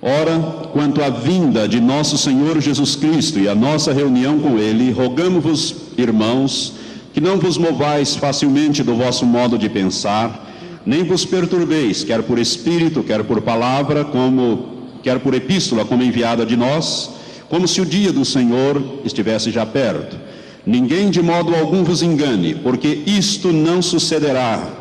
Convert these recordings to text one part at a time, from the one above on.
Ora, quanto à vinda de nosso Senhor Jesus Cristo e a nossa reunião com Ele, rogamo-vos, irmãos, que não vos movais facilmente do vosso modo de pensar, nem vos perturbeis, quer por espírito, quer por palavra, quer por epístola, como enviada de nós, como se o dia do Senhor estivesse já perto. Ninguém de modo algum vos engane, porque isto não sucederá.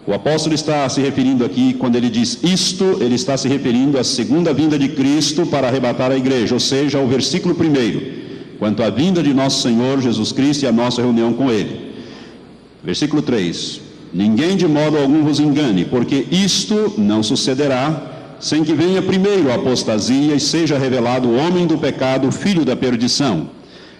O apóstolo está se referindo aqui, quando ele diz isto, ele está se referindo à segunda vinda de Cristo para arrebatar a igreja, ou seja, ao versículo 1, quanto à vinda de nosso Senhor Jesus Cristo e a nossa reunião com Ele. Versículo 3, ninguém de modo algum vos engane, porque isto não sucederá, sem que venha primeiro a apostasia e seja revelado o homem do pecado, filho da perdição,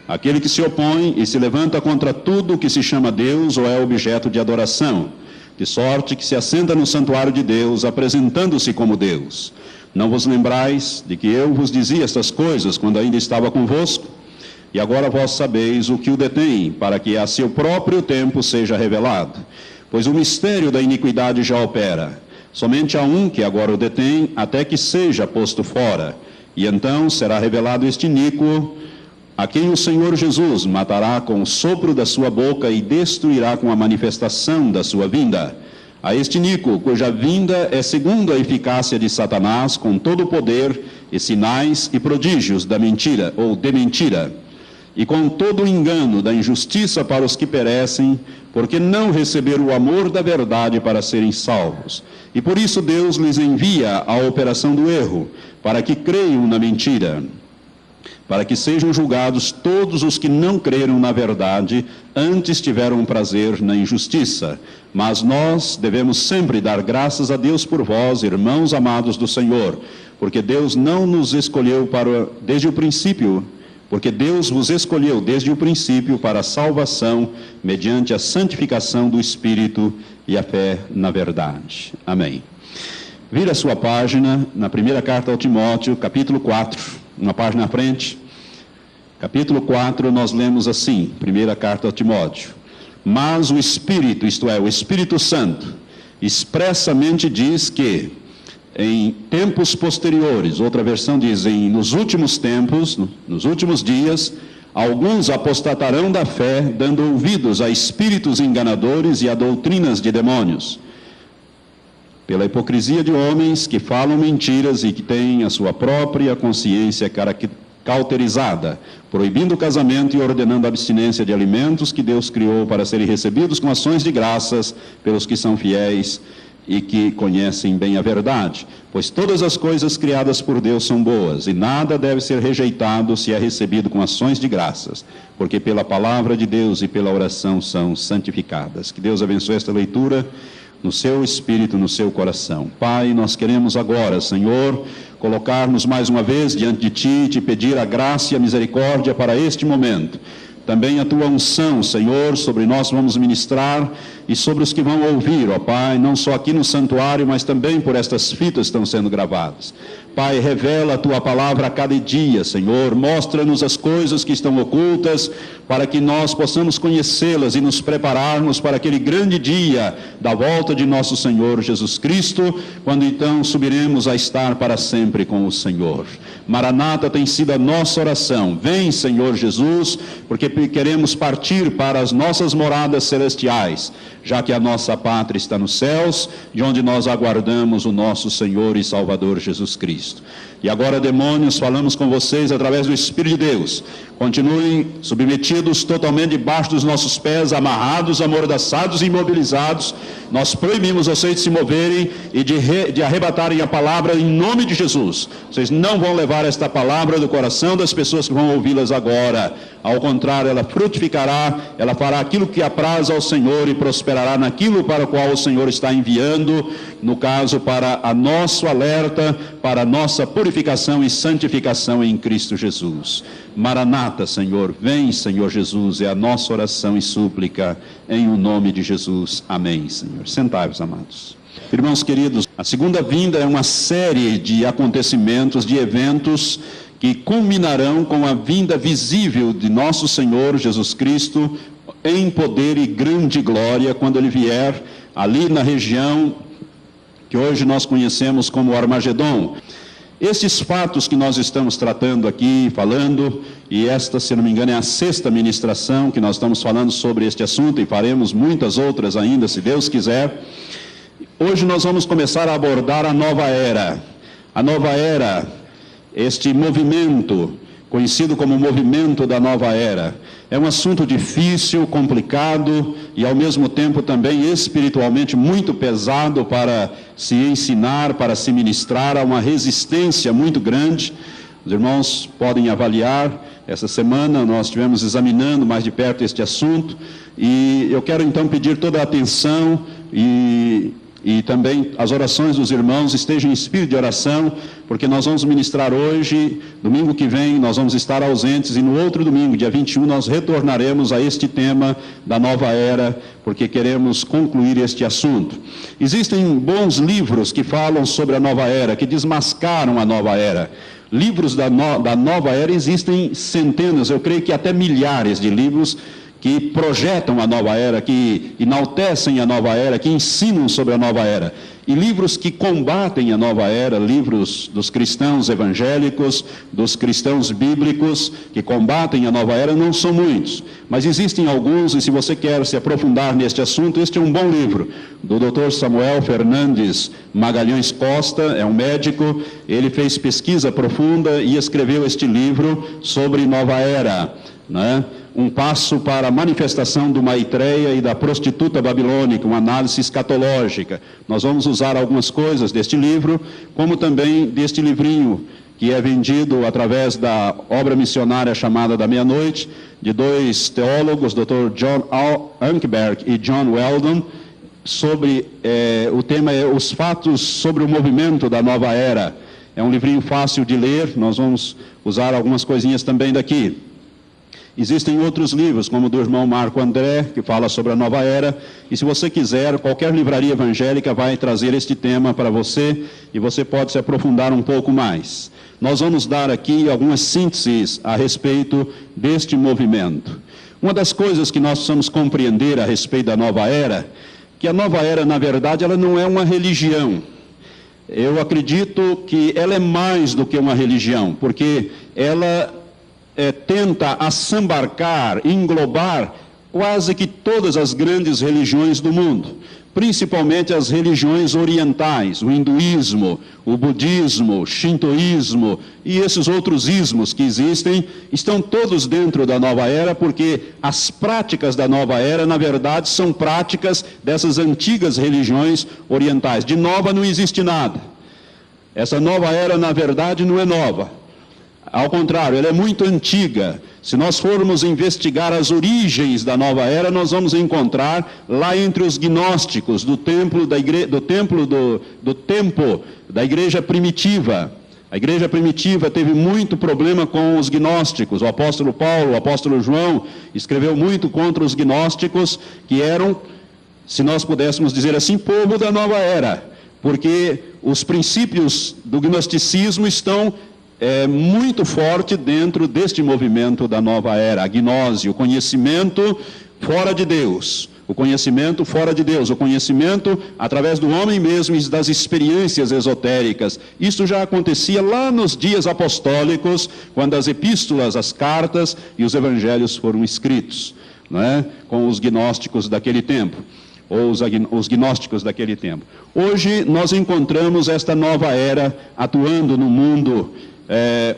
aquele que se opõe e se levanta contra tudo que se chama Deus ou é objeto de adoração, de sorte que se assenta no santuário de Deus, apresentando-se como Deus. Não vos lembrais de que eu vos dizia estas coisas quando ainda estava convosco? E agora vós sabeis o que o detém, para que a seu próprio tempo seja revelado. Pois o mistério da iniquidade já opera. Somente há um que agora o detém, até que seja posto fora. E então será revelado este iníquo, a quem o Senhor Jesus matará com o sopro da sua boca e destruirá com a manifestação da sua vinda. A este iníquo, cuja vinda é segundo a eficácia de Satanás, com todo o poder e sinais e prodígios da mentira, ou de mentira, e com todo o engano da injustiça para os que perecem, porque não receberam o amor da verdade para serem salvos. E por isso Deus lhes envia a operação do erro, para que creiam na mentira, para que sejam julgados todos os que não creram na verdade, antes tiveram prazer na injustiça. Mas nós devemos sempre dar graças a Deus por vós, irmãos amados do Senhor, porque Deus não nos escolheu desde o princípio, porque Deus vos escolheu desde o princípio para a salvação, mediante a santificação do Espírito e a fé na verdade. Amém. Vira a sua página, na primeira carta ao Timóteo, capítulo 4, uma página à frente, capítulo 4, nós lemos assim, primeira carta ao Timóteo: mas o Espírito, isto é, o Espírito Santo, expressamente diz que, em tempos posteriores, outra versão diz, nos últimos tempos, nos últimos dias, alguns apostatarão da fé, dando ouvidos a espíritos enganadores e a doutrinas de demônios, pela hipocrisia de homens que falam mentiras e que têm a sua própria consciência cauterizada, proibindo o casamento e ordenando a abstinência de alimentos que Deus criou para serem recebidos com ações de graças pelos que são fiéis e que conhecem bem a verdade. Pois todas as coisas criadas por Deus são boas, e nada deve ser rejeitado se é recebido com ações de graças, porque pela palavra de Deus e pela oração são santificadas. Que Deus abençoe esta leitura no seu espírito, no seu coração. Pai, nós queremos agora, Senhor, colocar-nos mais uma vez diante de Ti, te pedir a graça e a misericórdia para este momento. Também a Tua unção, Senhor, sobre nós vamos ministrar e sobre os que vão ouvir, ó Pai, não só aqui no santuário, mas também por estas fitas que estão sendo gravadas. Pai, revela a Tua palavra a cada dia, Senhor, mostra-nos as coisas que estão ocultas, para que nós possamos conhecê-las e nos prepararmos para aquele grande dia da volta de nosso Senhor Jesus Cristo, quando então subiremos a estar para sempre com o Senhor. Maranata tem sido a nossa oração. Vem, Senhor Jesus, porque queremos partir para as nossas moradas celestiais, já que a nossa pátria está nos céus, de onde nós aguardamos o nosso Senhor e Salvador Jesus Cristo. E agora, demônios, falamos com vocês através do Espírito de Deus. Continuem submetidos totalmente debaixo dos nossos pés, amarrados, amordaçados e imobilizados. Nós proibimos vocês de se moverem e de arrebatarem a palavra em nome de Jesus. Vocês não vão levar esta palavra do coração das pessoas que vão ouvi-las agora. Ao contrário, ela frutificará, ela fará aquilo que apraz ao Senhor e prosperará naquilo para o qual o Senhor está enviando, no caso, para a nosso alerta, para a nossa purificação e santificação em Cristo Jesus. Maranata, Senhor, vem, Senhor Jesus, é a nossa oração e súplica, em o nome de Jesus. Amém, Senhor. Sentai-vos, amados. Irmãos queridos, a segunda vinda é uma série de acontecimentos, de eventos, que culminarão com a vinda visível de nosso Senhor Jesus Cristo, em poder e grande glória, quando Ele vier ali na região que hoje nós conhecemos como Armagedon. Estes fatos que nós estamos tratando aqui, falando, e esta, se não me engano, é a 6ª ministração que nós estamos falando sobre este assunto, e faremos muitas outras ainda, se Deus quiser. Hoje nós vamos começar a abordar a nova era. A nova era, este movimento, conhecido como movimento da nova era. É um assunto difícil, complicado e ao mesmo tempo também espiritualmente muito pesado para se ensinar, para se ministrar. Há uma resistência muito grande. Os irmãos podem avaliar. Essa semana nós estivemos examinando mais de perto este assunto e eu quero então pedir toda a atenção e também as orações dos irmãos estejam em espírito de oração, porque nós vamos ministrar hoje, domingo que vem nós vamos estar ausentes, e no outro domingo, dia 21, nós retornaremos a este tema da nova era, porque queremos concluir este assunto. Existem bons livros que falam sobre a nova era, que desmascaram a nova era. Livros da nova era existem centenas, eu creio que até milhares de livros, que projetam a nova era, que enaltecem a nova era, que ensinam sobre a nova era. E livros que combatem a nova era, livros dos cristãos evangélicos, dos cristãos bíblicos, que combatem a nova era, não são muitos. Mas existem alguns, e se você quer se aprofundar neste assunto, este é um bom livro, do Dr. Samuel Fernandes Magalhães Costa, é um médico, ele fez pesquisa profunda e escreveu este livro sobre nova era, né? Um passo para a manifestação do Maitreya e da prostituta babilônica, uma análise escatológica. Nós vamos usar algumas coisas deste livro, como também deste livrinho, que é vendido através da obra missionária chamada Da Meia-Noite, de dois teólogos, Dr. John Ankerberg e John Weldon, sobre, o tema é Os Fatos sobre o Movimento da Nova Era. É um livrinho fácil de ler, nós vamos usar algumas coisinhas também daqui. Existem outros livros, como o do irmão Marco André, que fala sobre a nova era, e se você quiser, qualquer livraria evangélica vai trazer este tema para você, e você pode se aprofundar um pouco mais. Nós vamos dar aqui algumas sínteses a respeito deste movimento. Uma das coisas que nós precisamos compreender a respeito da nova era, que a nova era, na verdade, ela não é uma religião. Eu acredito que ela é mais do que uma religião, porque ela tenta assambarcar, englobar quase que todas as grandes religiões do mundo, principalmente as religiões orientais, o hinduísmo, o budismo, o shintoísmo e esses outros ismos que existem, estão todos dentro da nova era, porque as práticas da nova era, na verdade, são práticas dessas antigas religiões orientais. De nova não existe nada. Essa nova era, na verdade, não é nova. Ao contrário, ela é muito antiga. Se nós formos investigar as origens da nova era, nós vamos encontrar lá entre os gnósticos do tempo da igreja primitiva. A igreja primitiva teve muito problema com os gnósticos. O apóstolo Paulo, o apóstolo João, escreveu muito contra os gnósticos, que eram, se nós pudéssemos dizer assim, povo da nova era, porque os princípios do gnosticismo estão muito forte dentro deste movimento da nova era, a gnose, o conhecimento fora de Deus, o conhecimento fora de Deus, o conhecimento através do homem mesmo e das experiências esotéricas. Isso já acontecia lá nos dias apostólicos, quando as epístolas, as cartas e os evangelhos foram escritos, não é? Com os gnósticos daquele tempo, ou os gnósticos daquele tempo. Hoje nós encontramos esta nova era atuando no mundo,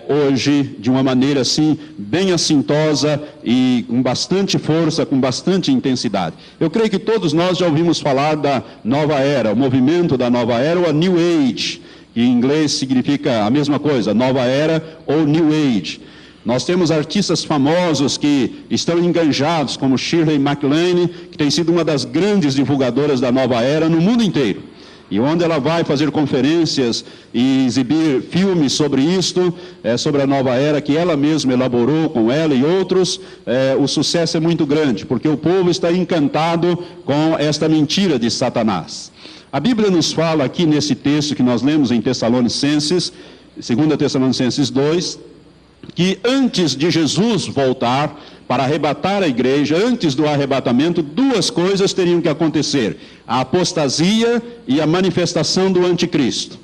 hoje, de uma maneira assim, bem assintosa e com bastante força, com bastante intensidade. Eu creio que todos nós já ouvimos falar da nova era, o movimento da nova era, ou a New Age, que em inglês significa a mesma coisa, nova era ou New Age. Nós temos artistas famosos que estão enganjados, como Shirley MacLaine, que tem sido uma das grandes divulgadoras da nova era no mundo inteiro. E onde ela vai fazer conferências e exibir filmes sobre isto, sobre a nova era que ela mesma elaborou com ela e outros, o sucesso é muito grande, porque o povo está encantado com esta mentira de Satanás. A Bíblia nos fala aqui nesse texto que nós lemos em Tessalonicenses, 2 Tessalonicenses 2, que antes de Jesus voltar para arrebatar a igreja, antes do arrebatamento, duas coisas teriam que acontecer: a apostasia e a manifestação do anticristo.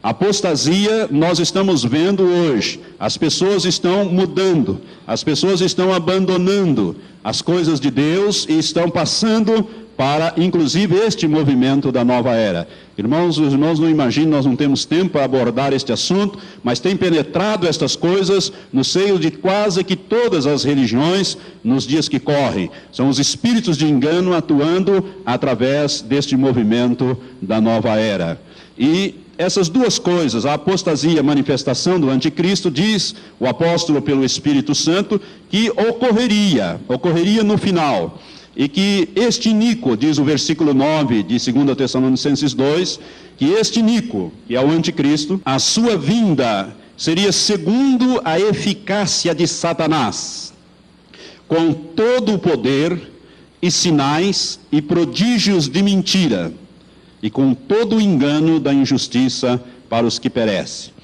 Apostasia nós estamos vendo hoje. As pessoas estão mudando, as pessoas estão abandonando as coisas de Deus e estão passando para, inclusive, este movimento da nova era. Irmãos, os irmãos não imaginam, nós não temos tempo para abordar este assunto, mas tem penetrado estas coisas no seio de quase que todas as religiões nos dias que correm. São os espíritos de engano atuando através deste movimento da nova era. E essas duas coisas, a apostasia e a manifestação do anticristo, diz o apóstolo pelo Espírito Santo, que ocorreria no final. E que este iníquo, diz o versículo 9 de 2 Tessalonicenses 2, que este iníquo, que é o anticristo, a sua vinda seria segundo a eficácia de Satanás, com todo o poder e sinais e prodígios de mentira, e com todo o engano da injustiça para os que perecem.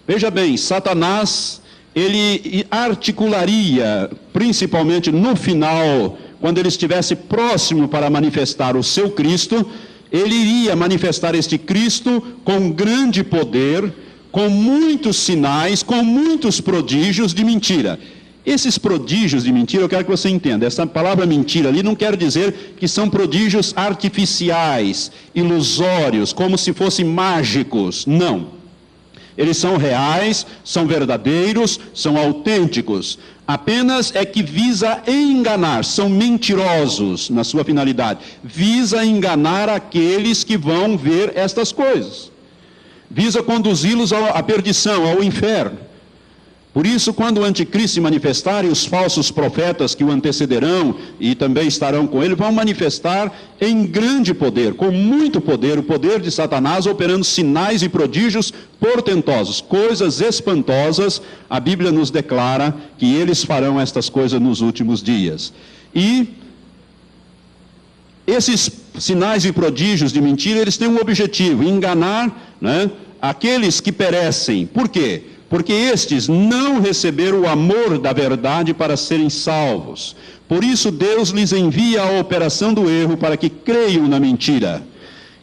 Veja bem, Satanás, ele articularia, principalmente no final, quando ele estivesse próximo para manifestar o seu Cristo, ele iria manifestar este Cristo com grande poder, com muitos sinais, com muitos prodígios de mentira. Esses prodígios de mentira, eu quero que você entenda, essa palavra mentira ali não quer dizer que são prodígios artificiais, ilusórios, como se fossem mágicos, não. Eles são reais, são verdadeiros, são autênticos. Apenas é que visa enganar, são mentirosos na sua finalidade. Visa enganar aqueles que vão ver estas coisas. Visa conduzi-los à perdição, ao inferno. Por isso, quando o anticristo se manifestar e os falsos profetas que o antecederão e também estarão com ele, vão manifestar em grande poder, com muito poder, o poder de Satanás operando sinais e prodígios portentosos, coisas espantosas. A Bíblia nos declara que eles farão estas coisas nos últimos dias. E esses sinais e prodígios de mentira, eles têm um objetivo: enganar, né, aqueles que perecem. Por quê? Porque estes não receberam o amor da verdade para serem salvos. Por isso Deus lhes envia a operação do erro para que creiam na mentira.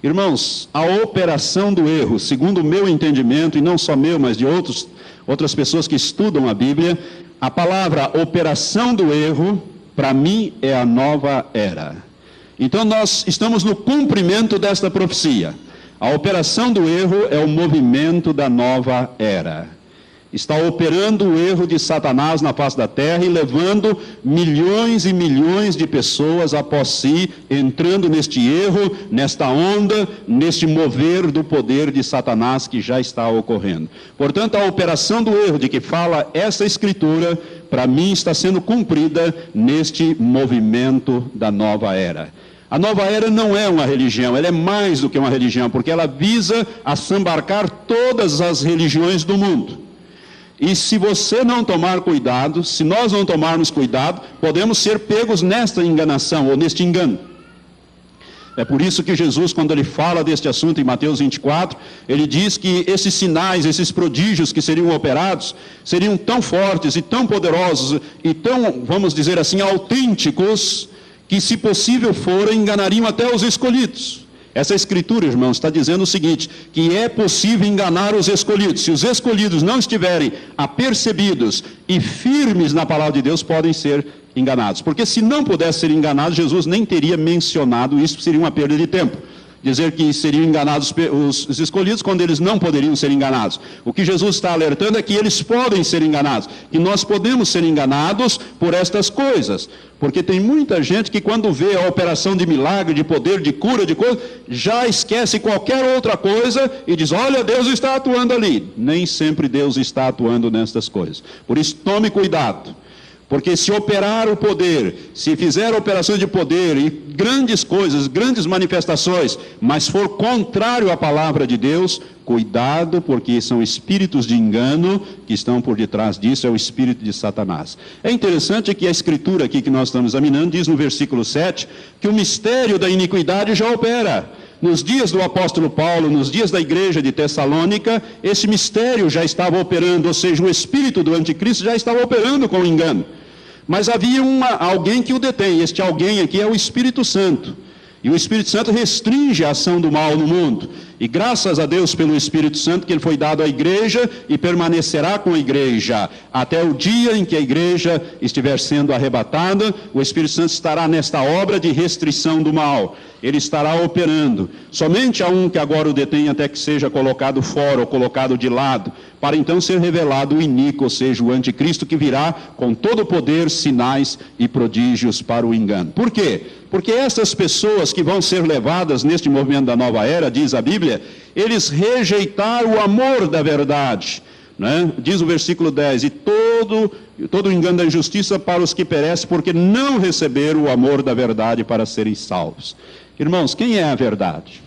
Irmãos, a operação do erro, segundo o meu entendimento, e não só meu, mas de outras pessoas que estudam a Bíblia, a palavra operação do erro, para mim, é a nova era. Então nós estamos no cumprimento desta profecia. A operação do erro é o movimento da nova era. Está operando o erro de Satanás na face da terra e levando milhões e milhões de pessoas após si, entrando neste erro, nesta onda, neste mover do poder de Satanás que já está ocorrendo. Portanto, a operação do erro de que fala essa escritura, para mim, está sendo cumprida neste movimento da nova era. A nova era não é uma religião, ela é mais do que uma religião, porque ela visa assambarcar todas as religiões do mundo. E se você não tomar cuidado, se nós não tomarmos cuidado, podemos ser pegos nesta enganação ou neste engano. É por isso que Jesus, quando ele fala deste assunto em Mateus 24, ele diz que esses sinais, esses prodígios que seriam operados, seriam tão fortes e tão poderosos e tão, vamos dizer assim, autênticos, que se possível for, enganariam até os escolhidos. Essa escritura, irmãos, está dizendo o seguinte, que é possível enganar os escolhidos. Se os escolhidos não estiverem apercebidos e firmes na palavra de Deus, podem ser enganados. Porque se não pudesse ser enganado, Jesus nem teria mencionado isso, seria uma perda de tempo. Dizer que seriam enganados os escolhidos quando eles não poderiam ser enganados. O que Jesus está alertando é que eles podem ser enganados, que nós podemos ser enganados por estas coisas. Porque tem muita gente que quando vê a operação de milagre, de poder, de cura, de coisa, já esquece qualquer outra coisa e diz, olha, Deus está atuando ali. Nem sempre Deus está atuando nestas coisas. Por isso, tome cuidado. Porque se operar o poder, se fizer operações de poder e grandes coisas, grandes manifestações, mas for contrário à palavra de Deus, cuidado, porque são espíritos de engano que estão por detrás disso, é o espírito de Satanás. É interessante que a escritura aqui que nós estamos examinando diz no versículo 7, que o mistério da iniquidade já opera. Nos dias do apóstolo Paulo, nos dias da igreja de Tessalônica, esse mistério já estava operando, ou seja, o espírito do anticristo já estava operando com o engano. Mas havia alguém que o detém, este alguém aqui é o Espírito Santo. E o Espírito Santo restringe a ação do mal no mundo. E graças a Deus pelo Espírito Santo que ele foi dado à igreja e permanecerá com a igreja até o dia em que a igreja estiver sendo arrebatada, o Espírito Santo estará nesta obra de restrição do mal. Ele estará operando. Somente há um que agora o detém até que seja colocado fora ou colocado de lado, para então ser revelado o iníquo, ou seja, o anticristo que virá com todo o poder, sinais e prodígios para o engano. Por quê? Porque essas pessoas que vão ser levadas neste movimento da nova era, diz a Bíblia, eles rejeitaram o amor da verdade, né? Diz o versículo 10, e todo o engano da injustiça para os que perecem, porque não receberam o amor da verdade para serem salvos. Irmãos, quem é a verdade?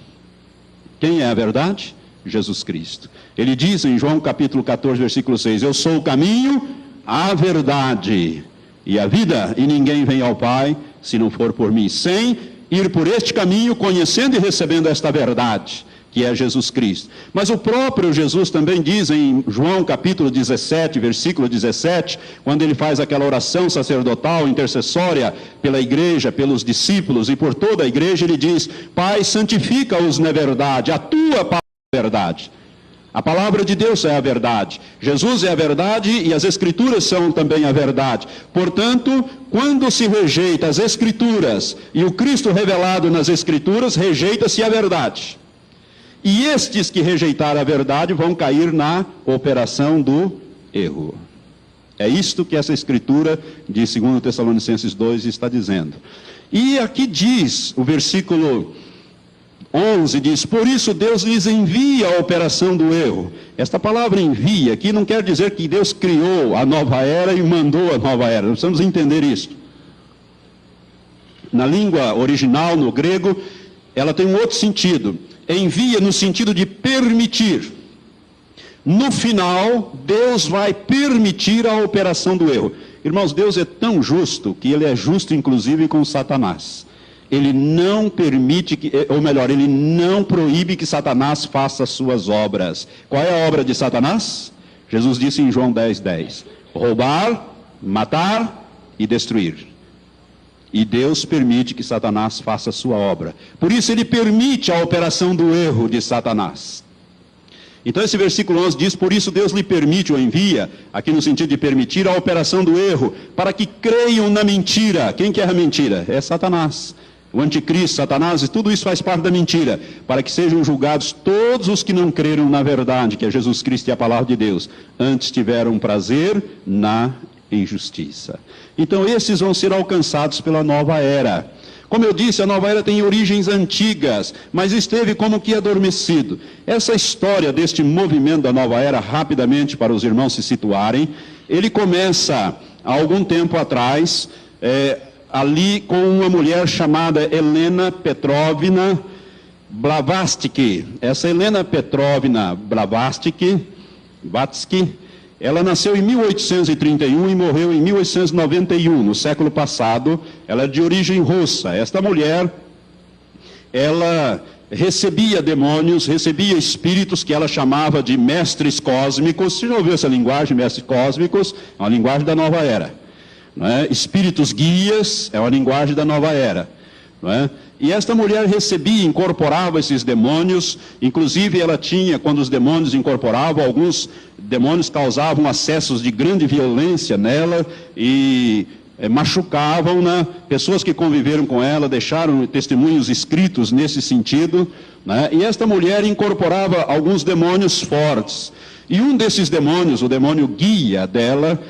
Quem é a verdade? Jesus Cristo. Ele diz em João capítulo 14, versículo 6, eu sou o caminho, a verdade e a vida, e ninguém vem ao Pai se não for por mim, sem ir por este caminho, conhecendo e recebendo esta verdade, que é Jesus Cristo. Mas o próprio Jesus também diz em João capítulo 17, versículo 17, quando ele faz aquela oração sacerdotal, intercessória pela igreja, pelos discípulos e por toda a igreja, ele diz, Pai, santifica-os na verdade, a tua palavra é a verdade. A palavra de Deus é a verdade. Jesus é a verdade e as Escrituras são também a verdade. Portanto, quando se rejeita as Escrituras e o Cristo revelado nas Escrituras, rejeita-se a verdade. E estes que rejeitaram a verdade vão cair na operação do erro. É isto que essa Escritura de 2 Tessalonicenses 2 está dizendo. E aqui diz, o versículo 11 diz, por isso Deus lhes envia a operação do erro. Esta palavra envia aqui não quer dizer que Deus criou a nova era e mandou a nova era. Nós precisamos entender isso. Na língua original, no grego, ela tem um outro sentido. Envia no sentido de permitir. No final, Deus vai permitir a operação do erro. Irmãos, Deus é tão justo que ele é justo inclusive com Satanás. Ele não permite, ou melhor, ele não proíbe que Satanás faça as suas obras. Qual é a obra de Satanás? Jesus disse em João 10:10, roubar, matar e destruir. E Deus permite que Satanás faça a sua obra. Por isso ele permite a operação do erro de Satanás. Então esse versículo 11 diz, por isso Deus lhe permite ou envia, aqui no sentido de permitir a operação do erro, para que creiam na mentira. Quem que é a mentira? É Satanás. O anticristo, Satanás, e tudo isso faz parte da mentira, para que sejam julgados todos os que não creram na verdade, que é Jesus Cristo e a palavra de Deus, antes tiveram prazer na injustiça. Então esses vão ser alcançados pela nova era. Como eu disse, a nova era tem origens antigas, mas esteve como que adormecido. Essa história deste movimento da nova era, rapidamente para os irmãos se situarem, ele começa há algum tempo atrás, ali com uma mulher chamada Helena Petrovna Blavatsky. Essa Helena Petrovna Blavatsky, ela nasceu em 1831 e morreu em 1891, no século passado. Ela é de origem russa. Esta mulher, ela recebia demônios, recebia espíritos que ela chamava de mestres cósmicos. Você já ouviu essa linguagem, mestres cósmicos? É uma linguagem da nova era. Não é? Espíritos guias é uma linguagem da nova era. Não é? E esta mulher recebia, incorporava esses demônios, inclusive ela tinha, quando os demônios incorporavam, alguns demônios causavam acessos de grande violência nela e machucavam-na. Pessoas que conviveram com ela deixaram testemunhos escritos nesse sentido, né? E esta mulher incorporava alguns demônios fortes. E um desses demônios, o demônio guia dela,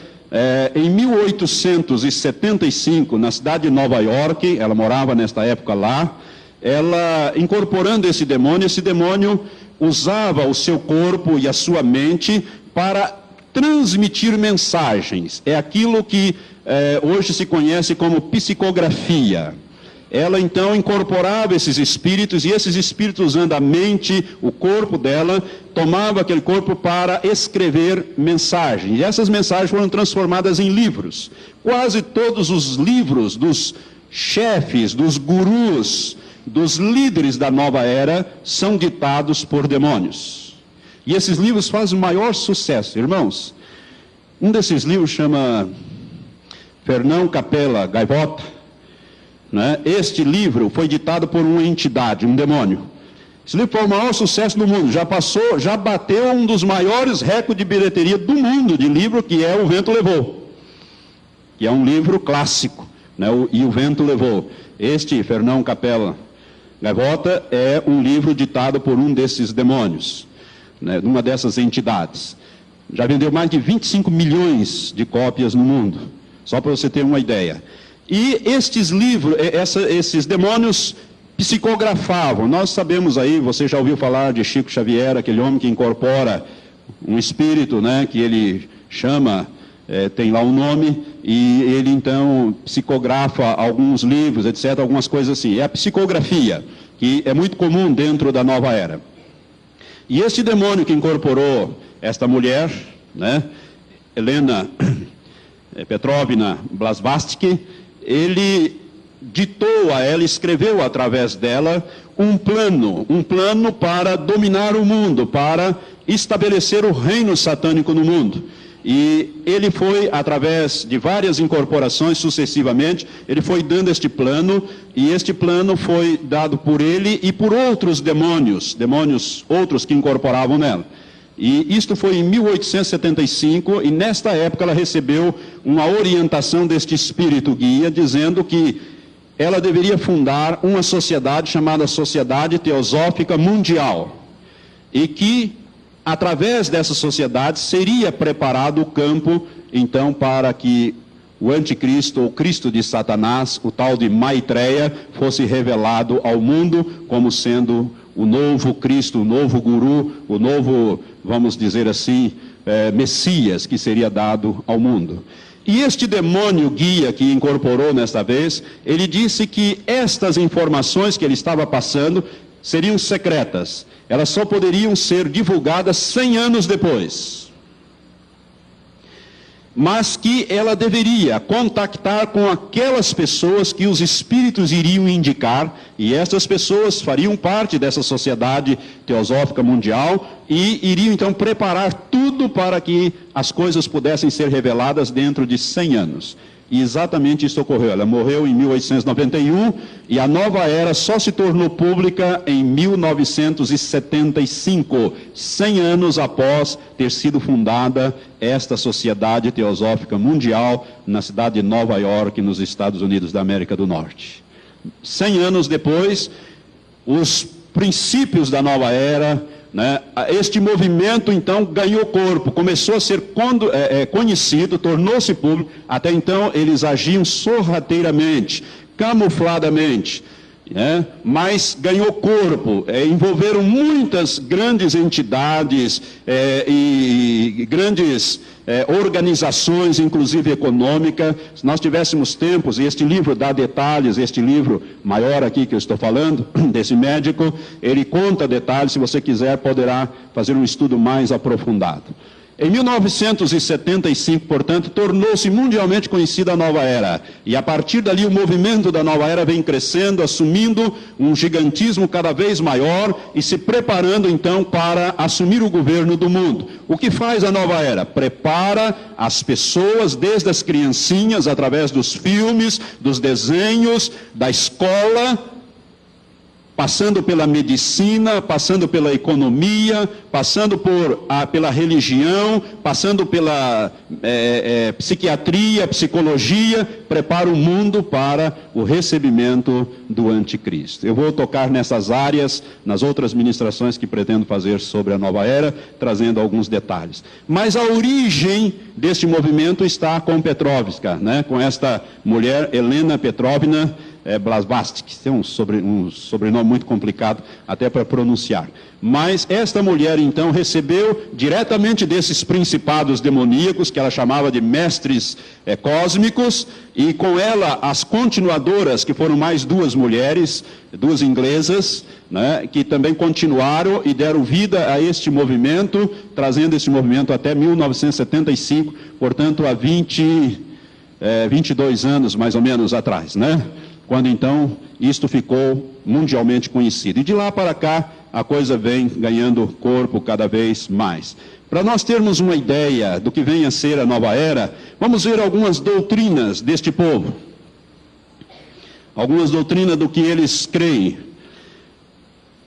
em 1875, na cidade de Nova York, ela morava nesta época lá, ela incorporando esse demônio usava o seu corpo e a sua mente para transmitir mensagens. É aquilo que hoje se conhece como psicografia. Ela então incorporava esses espíritos, e esses espíritos, usando a mente, o corpo dela, tomava aquele corpo para escrever mensagens. E essas mensagens foram transformadas em livros. Quase todos os livros dos chefes, dos gurus, dos líderes da nova era, são ditados por demônios. E esses livros fazem o maior sucesso. Irmãos, um desses livros chama Fernão Capella Gaivota. né, este livro foi ditado por uma entidade, um demônio. Esse livro foi o maior sucesso do mundo, já bateu um dos maiores recordes de bilheteria do mundo de livro, que é O Vento Levou, que é um livro clássico, né, e O Vento Levou. Este, Fernão Capella Gaivota, é um livro ditado por um desses demônios, né, uma dessas entidades. Já vendeu mais de 25 milhões de cópias no mundo, só para você ter uma ideia. E estes livros, esses demônios psicografavam. Nós sabemos aí, você já ouviu falar de Chico Xavier, aquele homem que incorpora um espírito, né, que ele chama, tem lá um nome, e ele então psicografa alguns livros, etc., algumas coisas assim. É a psicografia, que é muito comum dentro da Nova Era. E este demônio que incorporou esta mulher, né, Helena Petrovna Blavatsky, ele ditou a ela, escreveu através dela um plano para dominar o mundo, para estabelecer o reino satânico no mundo. E ele foi, através de várias incorporações sucessivamente, ele foi dando este plano, e este plano foi dado por ele e por outros demônios outros que incorporavam nela. E isto foi em 1875, e nesta época ela recebeu uma orientação deste espírito guia, dizendo que ela deveria fundar uma sociedade chamada Sociedade Teosófica Mundial, e que, através dessa sociedade, seria preparado o campo, então, para que o anticristo, ou Cristo de Satanás, o tal de Maitreya, fosse revelado ao mundo como sendo o novo Cristo, o novo guru, o novo, vamos dizer assim, Messias, que seria dado ao mundo. E este demônio guia que incorporou nesta vez, ele disse que estas informações que ele estava passando seriam secretas. Elas só poderiam ser divulgadas 100 anos depois. Mas que ela deveria contactar com aquelas pessoas que os espíritos iriam indicar, e essas pessoas fariam parte dessa sociedade teosófica mundial e iriam então preparar tudo para que as coisas pudessem ser reveladas dentro de 100 anos. E exatamente isso ocorreu. Ela morreu em 1891 e a Nova Era só se tornou pública em 1975, 100 anos após ter sido fundada esta Sociedade Teosófica Mundial na cidade de Nova York, nos Estados Unidos da América do Norte. 100 anos depois, os princípios da Nova Era, né, este movimento então ganhou corpo, começou a ser conhecido, tornou-se público. Até então eles agiam sorrateiramente, camufladamente, né, mas ganhou corpo, envolveram muitas grandes entidades e grandes organizações, inclusive econômica. Se nós tivéssemos tempos, e este livro dá detalhes, este livro maior aqui que eu estou falando, desse médico, ele conta detalhes, se você quiser poderá fazer um estudo mais aprofundado. Em 1975, portanto, tornou-se mundialmente conhecida a Nova Era. E a partir dali o movimento da Nova Era vem crescendo, assumindo um gigantismo cada vez maior e se preparando então para assumir o governo do mundo. O que faz a Nova Era? Prepara as pessoas, desde as criancinhas, através dos filmes, dos desenhos, da escola, passando pela medicina, passando pela economia, passando pela religião, passando pela psiquiatria, psicologia, prepara o mundo para o recebimento do anticristo. Eu vou tocar nessas áreas, nas outras ministrações que pretendo fazer sobre a Nova Era, trazendo alguns detalhes. Mas a origem deste movimento está com Petrovska, né? Com esta mulher, Helena Petrovna Blavatsky, tem um sobrenome muito complicado até para pronunciar. Mas esta mulher então recebeu diretamente desses principados demoníacos, que ela chamava de mestres cósmicos, e com ela as continuadoras, que foram mais duas mulheres, duas inglesas, né, que também continuaram e deram vida a este movimento, trazendo este movimento até 1975, portanto há 22 anos mais ou menos atrás, né? Quando então isto ficou mundialmente conhecido. E de lá para cá a coisa vem ganhando corpo cada vez mais. Para nós termos uma ideia do que vem a ser a Nova Era, vamos ver algumas doutrinas deste povo. algumas doutrinas do que eles creem.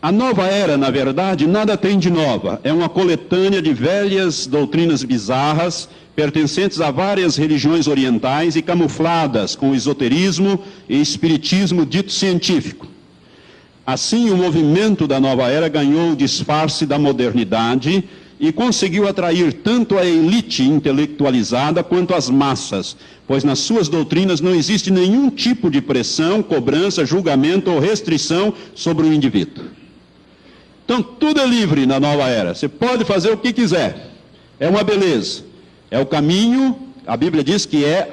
A nova era, na verdade, nada tem de nova. É uma coletânea de velhas doutrinas bizarras, pertencentes a várias religiões orientais e camufladas com o esoterismo e espiritismo dito científico. Assim, o movimento da nova era ganhou o disfarce da modernidade e conseguiu atrair tanto a elite intelectualizada quanto as massas, pois nas suas doutrinas não existe nenhum tipo de pressão, cobrança, julgamento ou restrição sobre o indivíduo. Então, tudo é livre na nova era. Você pode fazer o que quiser. É uma beleza. É o caminho, a Bíblia diz que é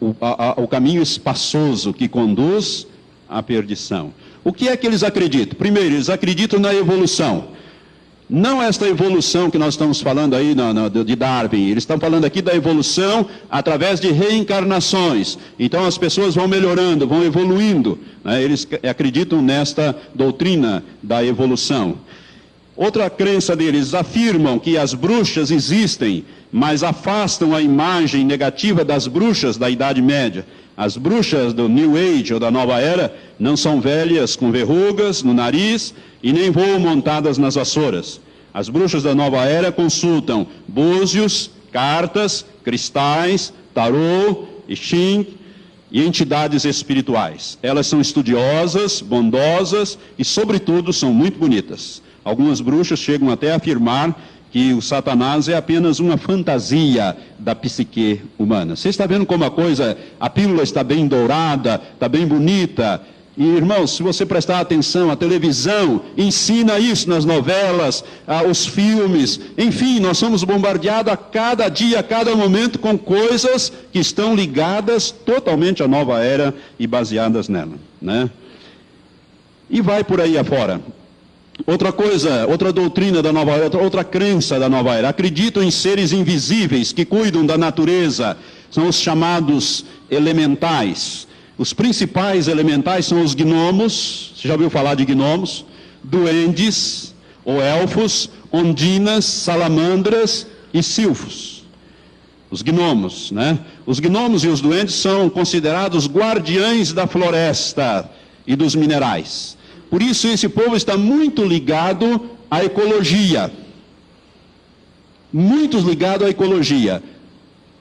o caminho espaçoso que conduz à perdição. O que é que eles acreditam? Primeiro, eles acreditam na evolução. Não esta evolução que nós estamos falando aí de Darwin. Eles estão falando aqui da evolução através de reencarnações. Então as pessoas vão melhorando, vão evoluindo, né? Eles acreditam nesta doutrina da evolução. Outra crença deles, afirmam que as bruxas existem, mas afastam a imagem negativa das bruxas da Idade Média. As bruxas do New Age ou da Nova Era não são velhas com verrugas no nariz e nem voam montadas nas vassouras. As bruxas da Nova Era consultam búzios, cartas, cristais, tarô, I Ching e entidades espirituais. Elas são estudiosas, bondosas e, sobretudo, são muito bonitas. Algumas bruxas chegam até a afirmar que o Satanás é apenas uma fantasia da psique humana. Você está vendo como a pílula está bem dourada, está bem bonita. E, irmãos, se você prestar atenção, a televisão ensina isso nas novelas, os filmes. Enfim, nós somos bombardeados a cada dia, a cada momento com coisas que estão ligadas totalmente à nova era e baseadas nela, né? E vai por aí afora. Outra coisa, outra doutrina da nova era, outra crença da nova era, acreditam em seres invisíveis que cuidam da natureza, são os chamados elementais. Os principais elementais são os gnomos, você já ouviu falar de gnomos? Duendes, ou elfos, ondinas, salamandras e silfos. Os gnomos, né? Os gnomos e os duendes são considerados guardiães da floresta e dos minerais. Por isso esse povo está muito ligado à ecologia. Muito ligado à ecologia.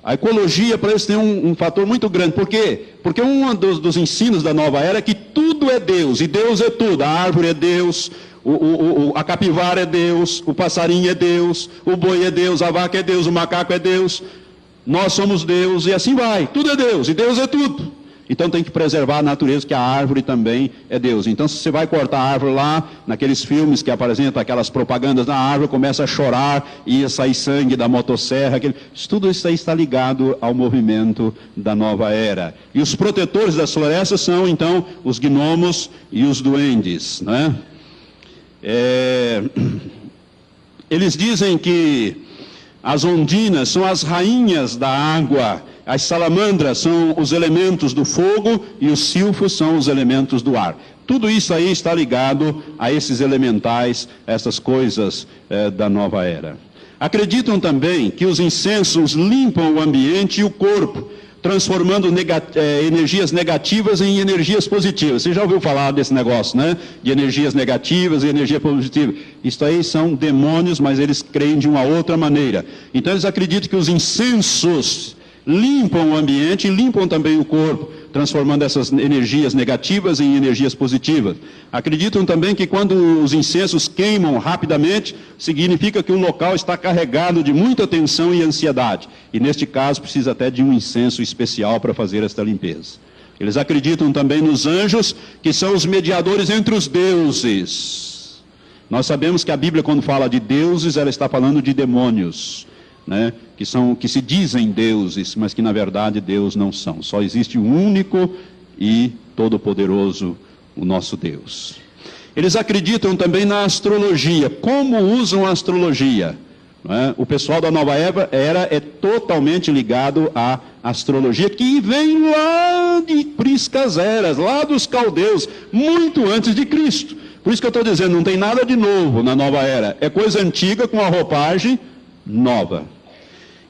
A ecologia para eles tem um fator muito grande. Por quê? Porque um dos ensinos da nova era é que tudo é Deus, e Deus é tudo. A árvore é Deus, a capivara é Deus, o passarinho é Deus, o boi é Deus, a vaca é Deus, o macaco é Deus. Nós somos Deus, e assim vai. Tudo é Deus, e Deus é tudo. Então tem que preservar a natureza, que a árvore também é Deus. Então se você vai cortar a árvore lá, naqueles filmes que apresentam aquelas propagandas da árvore, começa a chorar e ia sair sangue da motosserra. Tudo isso aí está ligado ao movimento da nova era. E os protetores das florestas são então os gnomos e os duendes, né? Eles dizem que as ondinas são as rainhas da água, as salamandras são os elementos do fogo e os silfos são os elementos do ar. Tudo isso aí está ligado a esses elementais, essas coisas da nova era. Acreditam também que os incensos limpam o ambiente e o corpo, transformando energias negativas em energias positivas. Você já ouviu falar desse negócio, né? De energias negativas e energia positiva. Isso aí são demônios, mas eles creem de uma outra maneira. Então eles acreditam que os incensos limpam o ambiente e limpam também o corpo, transformando essas energias negativas em energias positivas. Acreditam também que quando os incensos queimam rapidamente, significa que o local está carregado de muita tensão e ansiedade. E neste caso precisa até de um incenso especial para fazer esta limpeza. Eles acreditam também nos anjos, que são os mediadores entre os deuses. Nós sabemos que a Bíblia, quando fala de deuses, ela está falando de demônios, né? Que se dizem deuses, mas que na verdade Deus não são. Só existe um único e todo-poderoso, o nosso Deus. Eles acreditam também na astrologia. Como usam a astrologia? Né? O pessoal da nova era é totalmente ligado à astrologia, que vem lá de priscas eras, lá dos caldeus, muito antes de Cristo. Por isso que eu estou dizendo, não tem nada de novo na nova era. É coisa antiga com a roupagem nova.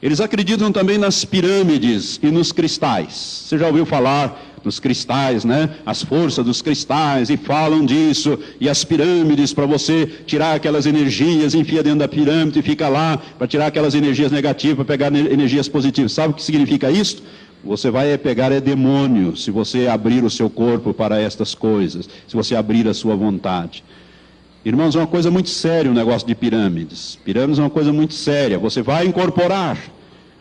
Eles acreditam também nas pirâmides e nos cristais. Você já ouviu falar nos cristais, né? As forças dos cristais, e falam disso, e as pirâmides, para você tirar aquelas energias, enfia dentro da pirâmide e fica lá, para tirar aquelas energias negativas, para pegar energias positivas. Sabe o que significa isso? Você vai pegar demônio, se você abrir o seu corpo para estas coisas, se você abrir a sua vontade. Irmãos, é uma coisa muito séria o negócio de pirâmides. Pirâmides é uma coisa muito séria, você vai incorporar,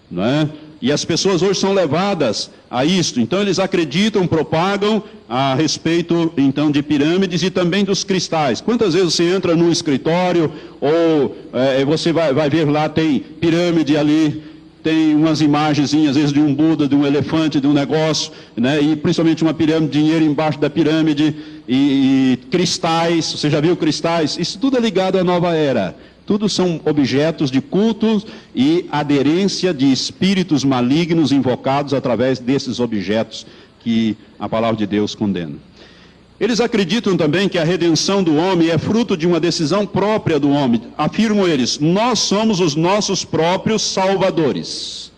não é? E as pessoas hoje são levadas a isto. Então eles acreditam, propagam a respeito então de pirâmides e também dos cristais. Quantas vezes você entra num escritório ou você vai ver lá, tem pirâmide ali, tem umas imagenzinhas, às vezes de um Buda, de um elefante, de um negócio, né? E principalmente uma pirâmide, dinheiro embaixo da pirâmide e cristais. Você já viu cristais? Isso tudo é ligado à nova era. Tudo são objetos de culto e aderência de espíritos malignos invocados através desses objetos que a palavra de Deus condena. Eles acreditam também que a redenção do homem é fruto de uma decisão própria do homem. Afirmam eles, nós somos os nossos próprios salvadores.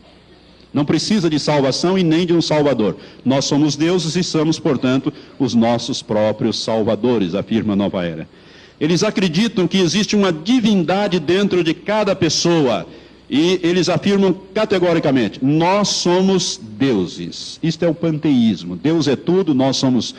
Não precisa de salvação e nem de um salvador. Nós somos deuses e somos, portanto, os nossos próprios salvadores, afirma a Nova Era. Eles acreditam que existe uma divindade dentro de cada pessoa. E eles afirmam categoricamente, nós somos deuses. Isto é o panteísmo. Deus é tudo, nós somos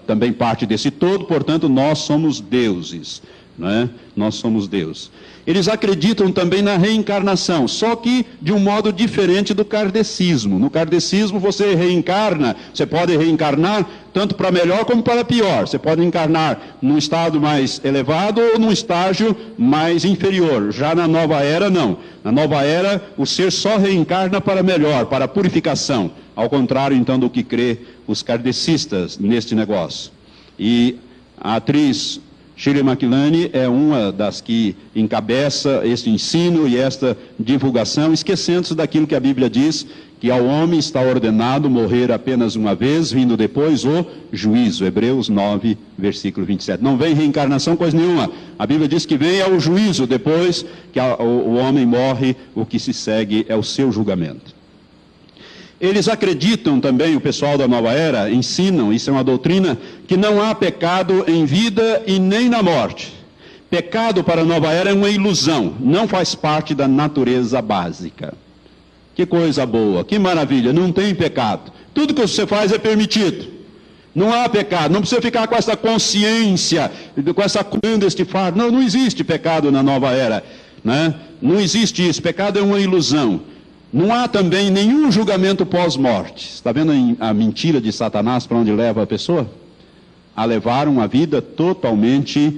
também parte desse todo, portanto, nós somos deuses. Não é? Nós somos Deus. Eles acreditam também na reencarnação, só que de um modo diferente do kardecismo. No kardecismo você reencarna, você pode reencarnar tanto para melhor como para pior. Você pode encarnar num estado mais elevado ou num estágio mais inferior. Já na nova era, não. Na nova era, o ser só reencarna para melhor, para purificação. Ao contrário, então, do que crê os kardecistas neste negócio. E a atriz Shirley MacLaine é uma das que encabeça este ensino e esta divulgação, esquecendo-se daquilo que a Bíblia diz, que ao homem está ordenado morrer apenas uma vez, vindo depois o juízo. Hebreus 9, versículo 27. Não vem reencarnação coisa nenhuma. A Bíblia diz que vem ao juízo, depois que o homem morre, o que se segue é o seu julgamento. Eles acreditam também, o pessoal da Nova Era, ensinam, isso é uma doutrina, que não há pecado em vida e nem na morte. Pecado para a Nova Era é uma ilusão, não faz parte da natureza básica. Que coisa boa, que maravilha, não tem pecado. Tudo que você faz é permitido. Não há pecado, não precisa ficar com essa consciência, com essa quando este fardo. Não, não existe pecado na Nova Era, né? Não existe isso, pecado é uma ilusão. Não há também nenhum julgamento pós-morte. Está vendo a mentira de Satanás para onde leva a pessoa? A levar uma vida totalmente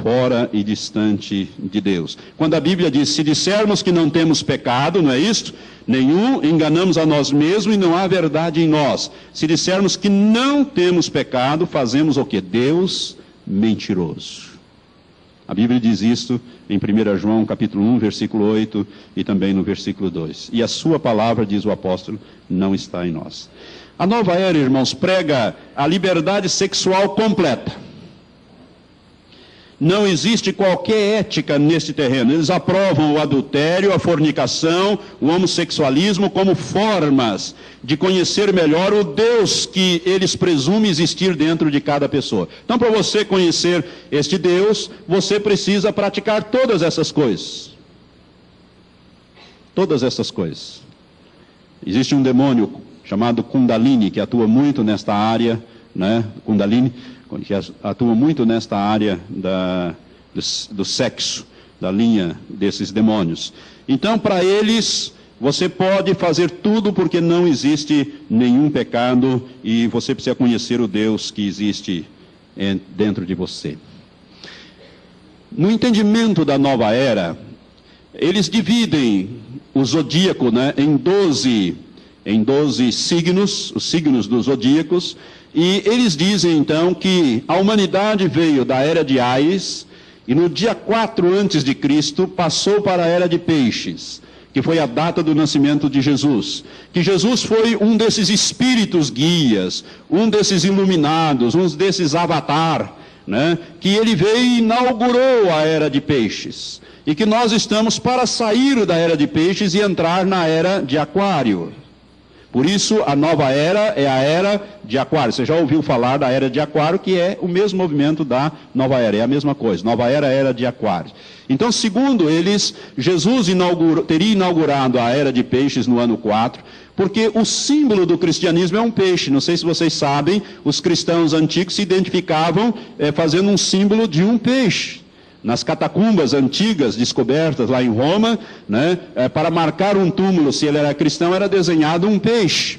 fora e distante de Deus. Quando a Bíblia diz, se dissermos que não temos pecado, não é isto? Nenhum, enganamos a nós mesmos e não há verdade em nós. Se dissermos que não temos pecado, fazemos o quê? Deus mentiroso. A Bíblia diz isso em 1 João capítulo 1, versículo 8 e também no versículo 2. E a sua palavra, diz o apóstolo, não está em nós. A Nova Era, irmãos, prega a liberdade sexual completa. Não existe qualquer ética neste terreno. Eles aprovam o adultério, a fornicação, o homossexualismo como formas de conhecer melhor o Deus que eles presumem existir dentro de cada pessoa. Então, para você conhecer este Deus, você precisa praticar todas essas coisas. Todas essas coisas. Existe um demônio chamado Kundalini, que atua muito nesta área, né? Kundalini, que atua muito nesta área do sexo, da linha desses demônios. Então, para eles, você pode fazer tudo porque não existe nenhum pecado e você precisa conhecer o Deus que existe dentro de você. No entendimento da nova era, eles dividem o zodíaco, né, em 12 signos, os signos dos zodíacos. E eles dizem, então, que a humanidade veio da era de Áries e no dia 4 a.C. passou para a era de Peixes, que foi a data do nascimento de Jesus. Que Jesus foi um desses espíritos guias, um desses iluminados, um desses avatar, né, que ele veio e inaugurou a era de peixes, e que nós estamos para sair da era de peixes e entrar na era de aquário. Por isso, a nova era é a era de aquário. Você já ouviu falar da era de aquário, que é o mesmo movimento da nova era, é a mesma coisa. Nova era de aquário. Então, segundo eles, Jesus teria inaugurado a era de peixes no ano 4, porque o símbolo do cristianismo é um peixe. Não sei se vocês sabem, os cristãos antigos se identificavam fazendo um símbolo de um peixe. Nas catacumbas antigas descobertas lá em Roma, né, para marcar um túmulo, se ele era cristão, era desenhado um peixe.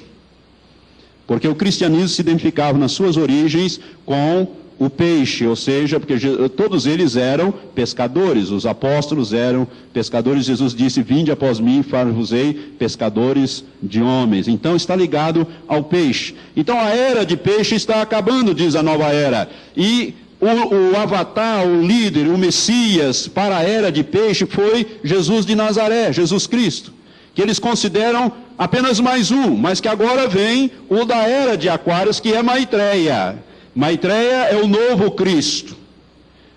Porque o cristianismo se identificava nas suas origens com o peixe, ou seja, porque todos eles eram pescadores, os apóstolos eram pescadores. Jesus disse: vinde após mim, far-vos-ei pescadores de homens. Então está ligado ao peixe. Então a era de peixe está acabando, diz a nova era. E o avatar, o líder, o Messias para a era de peixe foi Jesus de Nazaré, Jesus Cristo, que eles consideram apenas mais um, mas que agora vem o da era de aquários, que é Maitreya. Maitreya é o novo Cristo,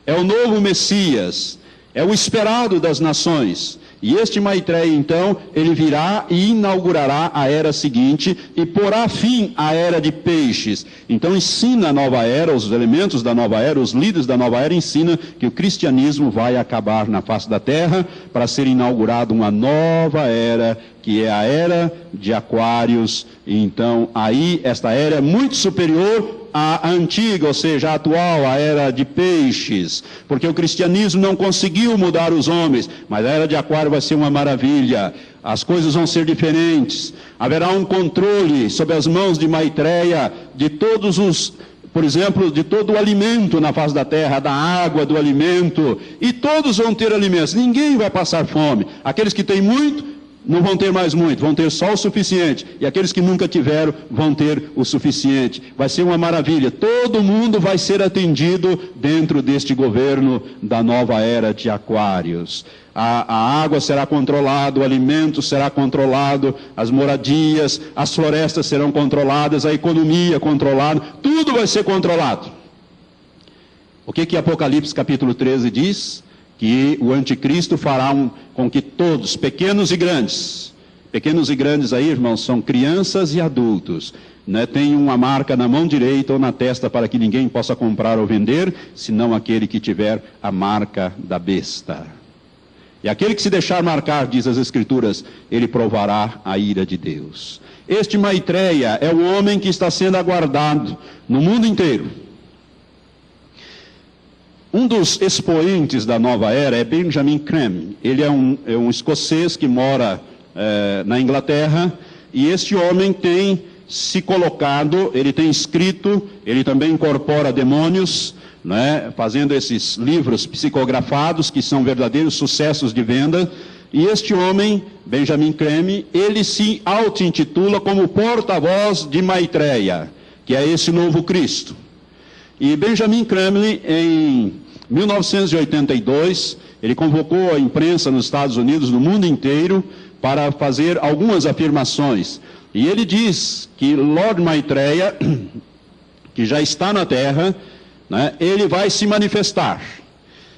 é o novo Messias, é o esperado das nações. E este Maitreya, então, ele virá e inaugurará a era seguinte e porá fim à era de peixes. Então ensina a nova era, os elementos da nova era, os líderes da nova era ensinam que o cristianismo vai acabar na face da terra para ser inaugurada uma nova era, que é a era de aquários. Então aí esta era é muito superior a antiga, ou seja, a atual, a era de peixes, porque o cristianismo não conseguiu mudar os homens, mas a era de aquário vai ser uma maravilha, as coisas vão ser diferentes, haverá um controle sob as mãos de Maitreya, de todos os, por exemplo, de todo o alimento na face da terra, da água, do alimento, e todos vão ter alimentos, ninguém vai passar fome, aqueles que têm muito, não vão ter mais muito, vão ter só o suficiente. E aqueles que nunca tiveram vão ter o suficiente. Vai ser uma maravilha. Todo mundo vai ser atendido dentro deste governo da nova era de aquários. A água será controlada, o alimento será controlado, as moradias, as florestas serão controladas, a economia controlada, tudo vai ser controlado. O que Apocalipse capítulo 13 diz? Que o anticristo fará com que todos, pequenos e grandes aí, irmãos, são crianças e adultos, né, tenham uma marca na mão direita ou na testa para que ninguém possa comprar ou vender, senão aquele que tiver a marca da besta. E aquele que se deixar marcar, diz as Escrituras, ele provará a ira de Deus. Este Maitreya é o homem que está sendo aguardado no mundo inteiro. Um dos expoentes da nova era é Benjamin Creme. Ele é um escocês que mora na Inglaterra, e este homem tem se colocado, ele tem escrito, ele também incorpora demônios, né, fazendo esses livros psicografados que são verdadeiros sucessos de venda. E este homem, Benjamin Creme, ele se auto-intitula como porta-voz de Maitreya, que é esse novo Cristo. E Benjamin Creme, em 1982, ele convocou a imprensa nos Estados Unidos, no mundo inteiro, para fazer algumas afirmações. E ele diz que Lord Maitreya, que já está na Terra, né, ele vai se manifestar.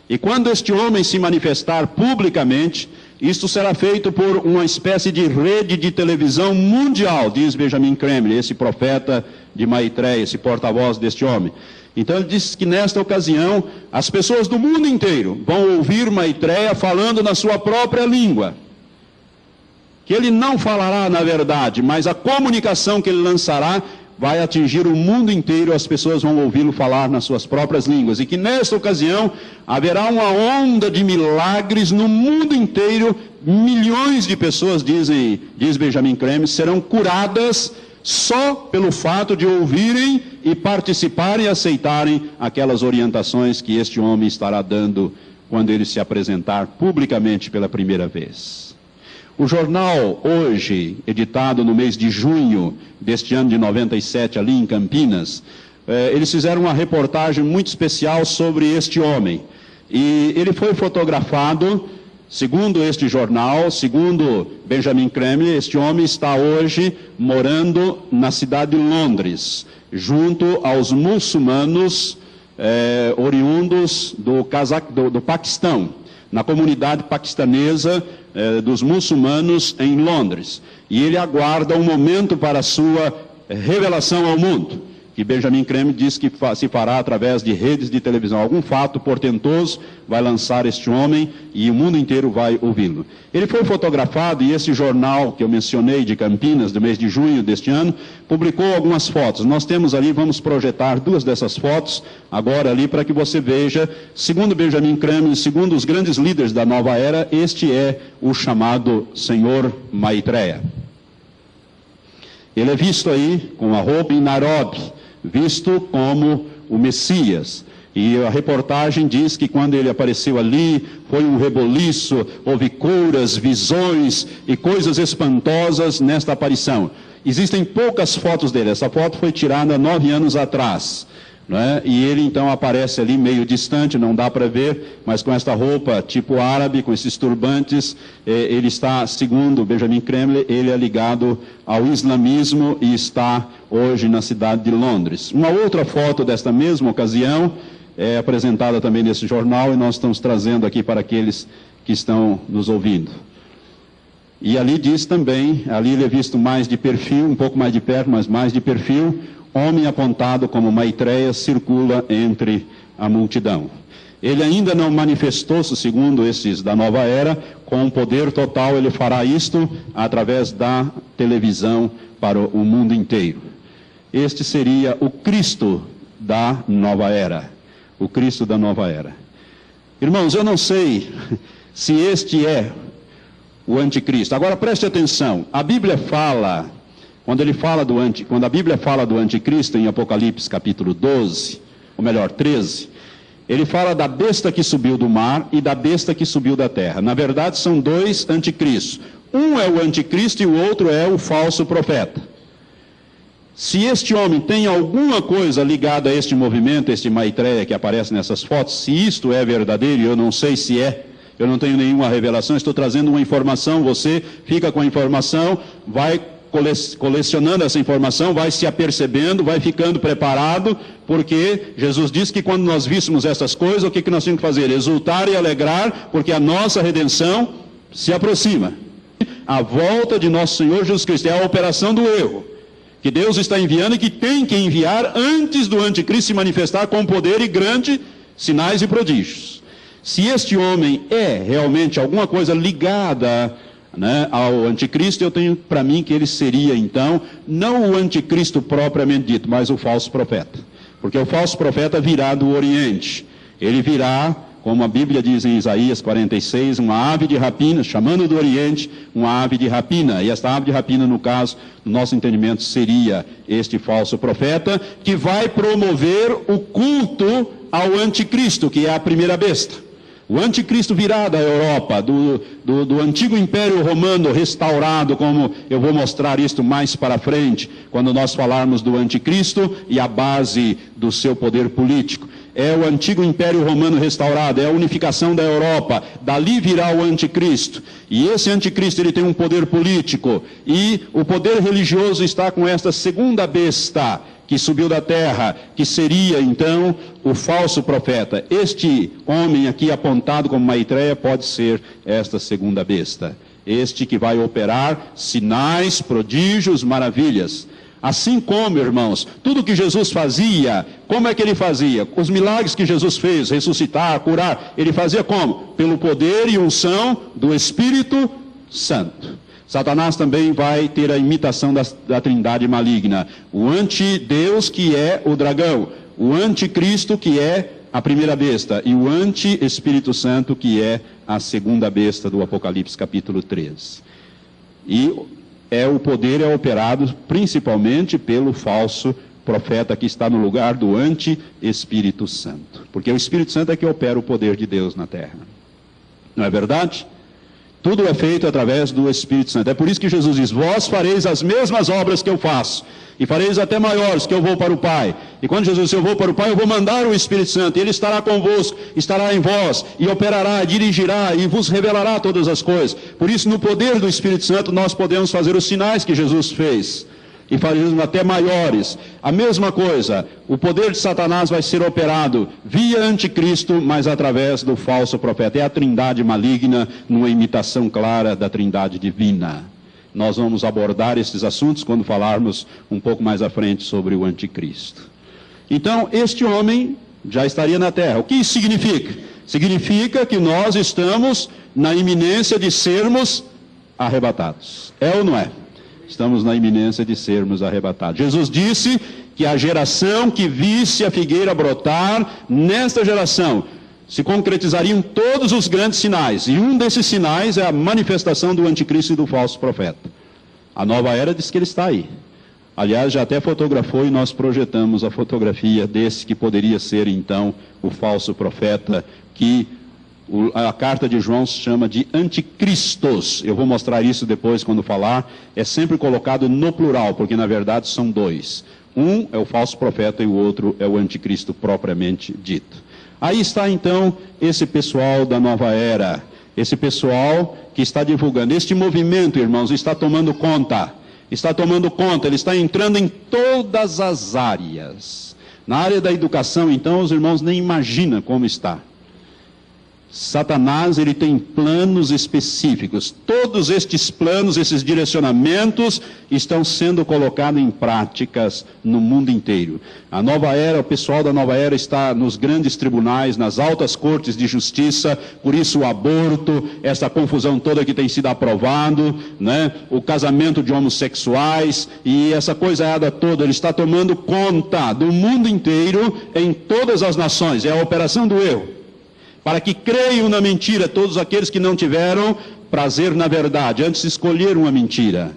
E quando este homem se manifestar publicamente, isto será feito por uma espécie de rede de televisão mundial, diz Benjamin Creme, esse profeta de Maitreya, esse porta-voz deste homem. Então ele diz que nesta ocasião, as pessoas do mundo inteiro vão ouvir Maitreya falando na sua própria língua. Que ele não falará na verdade, mas a comunicação que ele lançará vai atingir o mundo inteiro, as pessoas vão ouvi-lo falar nas suas próprias línguas. E que nesta ocasião haverá uma onda de milagres no mundo inteiro, milhões de pessoas, diz Benjamin Creme, serão curadas só pelo fato de ouvirem e participarem e aceitarem aquelas orientações que este homem estará dando quando ele se apresentar publicamente pela primeira vez. O jornal Hoje, editado no mês de junho deste ano de 97, ali em Campinas, eles fizeram uma reportagem muito especial sobre este homem. E ele foi fotografado, segundo este jornal, segundo Benjamin Creme, este homem está hoje morando na cidade de Londres, junto aos muçulmanos oriundos do Paquistão, na comunidade paquistanesa dos muçulmanos em Londres. E ele aguarda um momento para a sua revelação ao mundo, que Benjamin Creme diz que se fará através de redes de televisão. Algum fato portentoso vai lançar este homem e o mundo inteiro vai ouvi-lo. Ele foi fotografado e esse jornal que eu mencionei de Campinas, do mês de junho deste ano, publicou algumas fotos. Nós temos ali, vamos projetar 2 dessas fotos agora ali para que você veja. Segundo Benjamin Creme, segundo os grandes líderes da nova era, este é o chamado Senhor Maitreya. Ele é visto aí com a roupa em Nairobi, visto como o Messias. E a reportagem diz que quando ele apareceu ali, foi um reboliço, houve curas, visões e coisas espantosas nesta aparição. Existem poucas fotos dele, essa foto foi tirada 9 anos atrás. Né? E ele então aparece ali meio distante, não dá para ver, mas com esta roupa tipo árabe, com esses turbantes, ele está, segundo Benjamin Creme, ele é ligado ao islamismo e está hoje na cidade de Londres. Uma outra foto desta mesma ocasião é apresentada também nesse jornal e nós estamos trazendo aqui para aqueles que estão nos ouvindo. E ali diz também, ali ele é visto mais de perfil, um pouco mais de perto, mas mais de perfil, homem apontado como Maitreya circula entre a multidão. Ele ainda não manifestou-se, segundo esses da nova era, com poder total. Ele fará isto através da televisão para o mundo inteiro. Este seria o Cristo da nova era. O Cristo da nova era. Irmãos, eu não sei se este é o anticristo. Agora preste atenção, a Bíblia fala... Quando a Bíblia fala do anticristo em Apocalipse capítulo 12, ou melhor, 13, ele fala da besta que subiu do mar e da besta que subiu da terra. Na verdade, são 2 anticristos. Um é o anticristo e o outro é o falso profeta. Se este homem tem alguma coisa ligada a este movimento, este Maitreya que aparece nessas fotos, se isto é verdadeiro, eu não sei se é, eu não tenho nenhuma revelação, estou trazendo uma informação, você fica com a informação, vai colecionando essa informação, vai se apercebendo, vai ficando preparado, porque Jesus disse que quando nós víssemos essas coisas, o que nós tínhamos que fazer? Exultar e alegrar, porque a nossa redenção se aproxima. A volta de nosso Senhor Jesus Cristo é a operação do erro, que Deus está enviando e que tem que enviar antes do anticristo se manifestar com poder e grandes sinais e prodígios. Se este homem é realmente alguma coisa ligada ao anticristo, eu tenho para mim que ele seria então, não o anticristo propriamente dito, mas o falso profeta. Porque o falso profeta virá do Oriente. Ele virá, como a Bíblia diz em Isaías 46, uma ave de rapina, chamando do Oriente, uma ave de rapina. E esta ave de rapina, no caso, no nosso entendimento, seria este falso profeta, que vai promover o culto ao anticristo, que é a primeira besta. O anticristo virá da Europa, do antigo Império Romano restaurado, como eu vou mostrar isto mais para frente, quando nós falarmos do anticristo e a base do seu poder político. É o antigo Império Romano restaurado, é a unificação da Europa, dali virá o anticristo. E esse anticristo ele tem um poder político, e o poder religioso está com esta segunda besta, que subiu da terra, que seria então o falso profeta. Este homem aqui apontado como Maitreya pode ser esta segunda besta. Este que vai operar sinais, prodígios, maravilhas. Assim como, irmãos, tudo que Jesus fazia, como é que ele fazia? Os milagres que Jesus fez, ressuscitar, curar, ele fazia como? Pelo poder e unção do Espírito Santo. Satanás também vai ter a imitação da trindade maligna. O antideus, que é o dragão. O anticristo, que é a primeira besta. E o anti-Espírito Santo, que é a segunda besta do Apocalipse capítulo 13. E o poder é operado principalmente pelo falso profeta que está no lugar do anti-Espírito Santo. Porque o Espírito Santo é que opera o poder de Deus na terra. Não é verdade? Tudo é feito através do Espírito Santo. É por isso que Jesus diz: vós fareis as mesmas obras que eu faço, e fareis até maiores, que eu vou para o Pai. E quando Jesus disse: eu vou para o Pai, eu vou mandar o Espírito Santo, e Ele estará convosco, estará em vós, e operará, dirigirá, e vos revelará todas as coisas. Por isso, no poder do Espírito Santo, nós podemos fazer os sinais que Jesus fez. e farisismo até maiores. A mesma coisa, o poder de Satanás vai ser operado via anticristo, mas através do falso profeta. É a trindade maligna, numa imitação clara da trindade divina. Nós vamos abordar esses assuntos quando falarmos um pouco mais à frente sobre o anticristo. Então, este homem já estaria na terra. O que isso significa? Significa que nós estamos na iminência de sermos arrebatados. É ou não é? Estamos na iminência de sermos arrebatados. Jesus disse que a geração que visse a figueira brotar, nesta geração, se concretizariam todos os grandes sinais. E um desses sinais é a manifestação do anticristo e do falso profeta. A nova era diz que ele está aí. Aliás, já até fotografou e nós projetamos a fotografia desse que poderia ser, então, o falso profeta, que a carta de João se chama de anticristos. Eu vou mostrar isso depois quando falar. É sempre colocado no plural, porque na verdade são dois. Um é o falso profeta e o outro é o anticristo propriamente dito. Aí está então esse pessoal da nova era, esse pessoal que está divulgando. Este movimento, irmãos, está tomando conta, ele está entrando em todas as áreas. Na área da educação, então, os irmãos nem imaginam como está. Satanás, ele tem planos específicos. Todos estes planos, esses direcionamentos estão sendo colocados em práticas no mundo inteiro. A nova era, o pessoal da nova era está nos grandes tribunais, nas altas cortes de justiça, por isso o aborto, essa confusão toda que tem sido aprovado, né? O casamento de homossexuais e essa coisada toda, ele está tomando conta do mundo inteiro, em todas as nações. É a operação do erro. Para que creiam na mentira todos aqueles que não tiveram prazer na verdade, antes escolheram a mentira.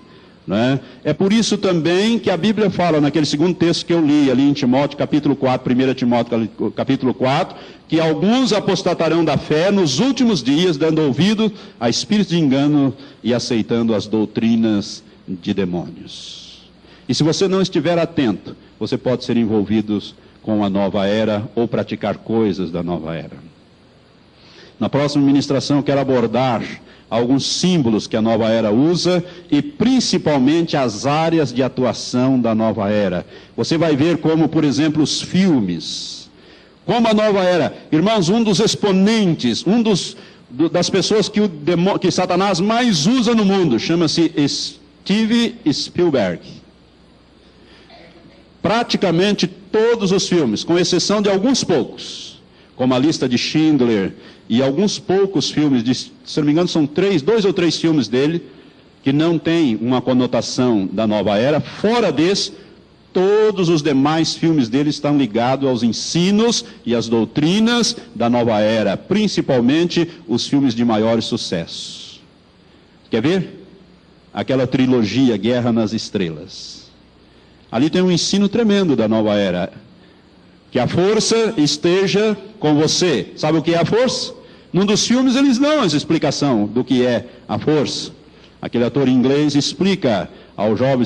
Né? É por isso também que a Bíblia fala, naquele segundo texto que eu li, ali em Timóteo, capítulo 4, 1 Timóteo, capítulo 4, que alguns apostatarão da fé nos últimos dias, dando ouvido a espíritos de engano e aceitando as doutrinas de demônios. E se você não estiver atento, você pode ser envolvido com a nova era ou praticar coisas da nova era. Na próxima ministração eu quero abordar alguns símbolos que a nova era usa e principalmente as áreas de atuação da nova era. Você vai ver como, por exemplo, os filmes. Como a nova era. Irmãos, um dos exponentes, das pessoas que Satanás mais usa no mundo, chama-se Steven Spielberg. Praticamente todos os filmes, com exceção de alguns poucos, como a Lista de Schindler, e alguns poucos filmes, se não me engano são 2 ou 3 filmes dele, que não tem uma conotação da nova era. Fora desse, todos os demais filmes dele estão ligados aos ensinos e às doutrinas da nova era, principalmente os filmes de maiores sucessos. Quer ver? Aquela trilogia Guerra nas Estrelas. Ali tem um ensino tremendo da nova era. Que a força esteja com você. Sabe o que é a força? Num dos filmes eles dão essa explicação do que é a força. Aquele ator inglês explica ao jovem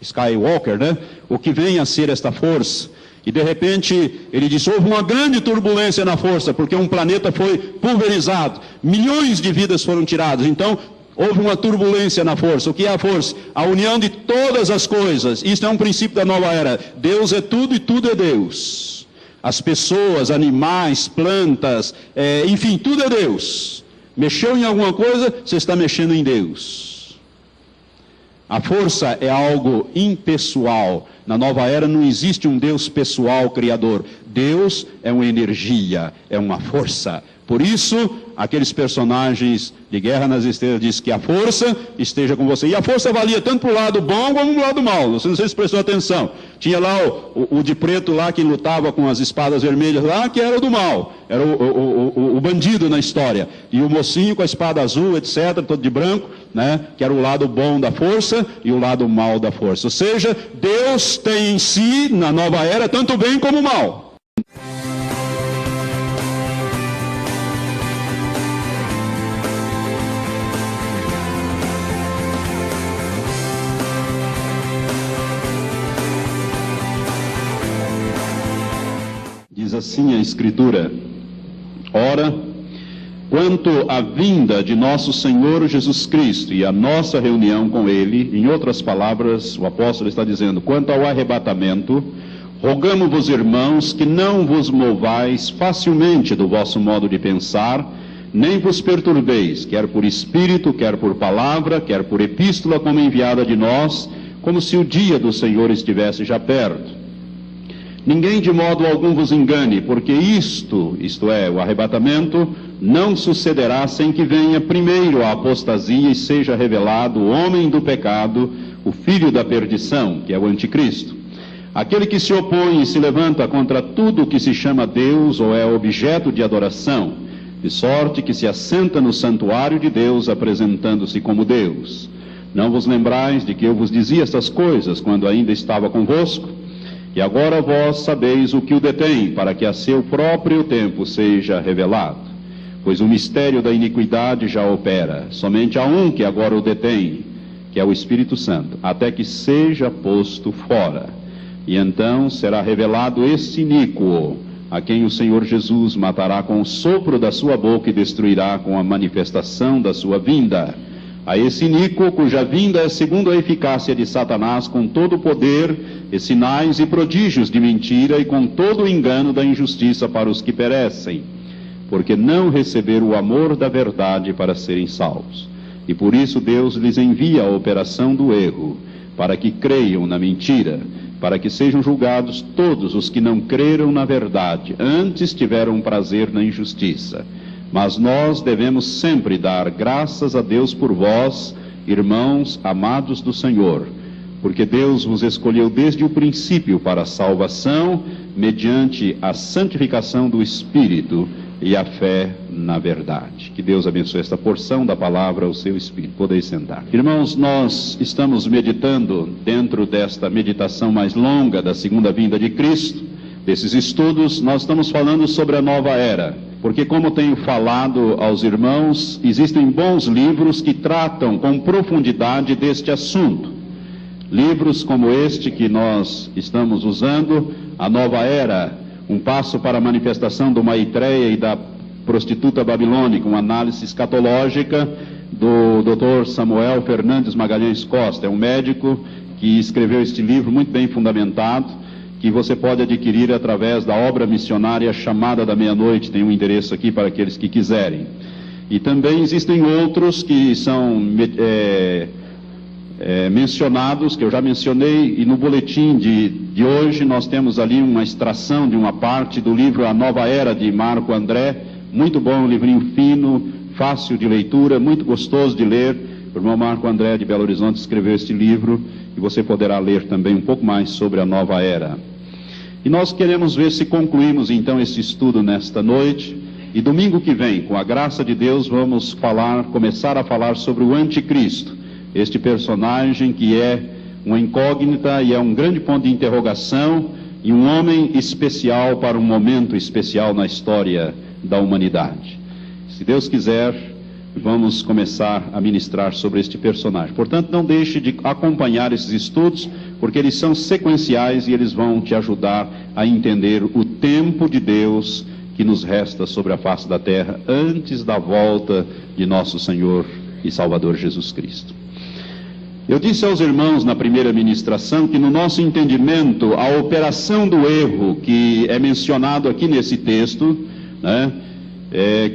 Skywalker, né, o que vem a ser esta força. E de repente ele diz, houve uma grande turbulência na força, porque um planeta foi pulverizado, milhões de vidas foram tiradas, então houve uma turbulência na força. O que é a força? A união de todas as coisas. Isso é um princípio da nova era. Deus é tudo e tudo é Deus. As pessoas, animais, plantas, enfim, tudo é Deus. Mexeu em alguma coisa, você está mexendo em Deus. A força é algo impessoal. Na nova era não existe um Deus pessoal, criador. Deus é uma energia, é uma força. Por isso, aqueles personagens de Guerra nas Estrelas dizem que a força esteja com você. E a força valia tanto para o lado bom como para o lado mau. Você não sei se prestou atenção. Tinha lá o de preto lá que lutava com as espadas vermelhas lá, que era o do mal. Era o bandido na história. E o mocinho com a espada azul, etc., todo de branco, né, que era o lado bom da força e o lado mau da força. Ou seja, Deus tem em si, na nova era, tanto o bem como o mal. Diz assim a Escritura: ora, quanto à vinda de nosso Senhor Jesus Cristo e a nossa reunião com Ele, em outras palavras, o apóstolo está dizendo, quanto ao arrebatamento, rogamo-vos, irmãos, que não vos movais facilmente do vosso modo de pensar, nem vos perturbeis, quer por espírito, quer por palavra, quer por epístola como enviada de nós, como se o dia do Senhor estivesse já perto. Ninguém de modo algum vos engane, porque isto é, o arrebatamento, não sucederá sem que venha primeiro a apostasia e seja revelado o homem do pecado, o filho da perdição, que é o anticristo. Aquele que se opõe e se levanta contra tudo o que se chama Deus ou é objeto de adoração, de sorte que se assenta no santuário de Deus, apresentando-se como Deus. Não vos lembrais de que eu vos dizia estas coisas quando ainda estava convosco? E agora vós sabeis o que o detém, para que a seu próprio tempo seja revelado. Pois o mistério da iniquidade já opera, somente há um que agora o detém, que é o Espírito Santo, até que seja posto fora. E então será revelado esse iníquo, a quem o Senhor Jesus matará com o sopro da sua boca e destruirá com a manifestação da sua vinda. A esse iníquo, cuja vinda é segundo a eficácia de Satanás, com todo o poder, e sinais e prodígios de mentira, e com todo o engano da injustiça para os que perecem, porque não receberam o amor da verdade para serem salvos. E por isso Deus lhes envia a operação do erro, para que creiam na mentira, para que sejam julgados todos os que não creram na verdade, antes tiveram prazer na injustiça. Mas nós devemos sempre dar graças a Deus por vós, irmãos amados do Senhor, porque Deus vos escolheu desde o princípio para a salvação, mediante a santificação do Espírito e a fé na verdade. Que Deus abençoe esta porção da palavra ao seu Espírito. Podeis sentar. Irmãos, nós estamos meditando, dentro desta meditação mais longa da segunda vinda de Cristo, desses estudos, nós estamos falando sobre a nova era. Porque, como tenho falado aos irmãos, existem bons livros que tratam com profundidade deste assunto. Livros como este que nós estamos usando, A Nova Era, um passo para a manifestação do Maitreya e da prostituta babilônica, uma análise escatológica do Dr. Samuel Fernandes Magalhães Costa. É um médico que escreveu este livro muito bem fundamentado, que você pode adquirir através da obra missionária Chamada da Meia-Noite. Tem um endereço aqui para aqueles que quiserem. E também existem outros que são mencionados, que eu já mencionei, e no boletim de hoje nós temos ali uma extração de uma parte do livro A Nova Era, de Marco André. Muito bom, um livrinho fino, fácil de leitura, muito gostoso de ler. O irmão Marco André de Belo Horizonte escreveu este livro, e você poderá ler também um pouco mais sobre a nova era. E nós queremos ver se concluímos então esse estudo nesta noite, e domingo que vem, com a graça de Deus, vamos começar a falar sobre o anticristo, este personagem que é uma incógnita e é um grande ponto de interrogação, e um homem especial para um momento especial na história da humanidade. Se Deus quiser, vamos começar a ministrar sobre este personagem. Portanto, não deixe de acompanhar esses estudos, porque eles são sequenciais e eles vão te ajudar a entender o tempo de Deus que nos resta sobre a face da terra antes da volta de nosso Senhor e Salvador Jesus Cristo. Eu disse aos irmãos na primeira ministração que no nosso entendimento a operação do erro que é mencionado aqui nesse texto,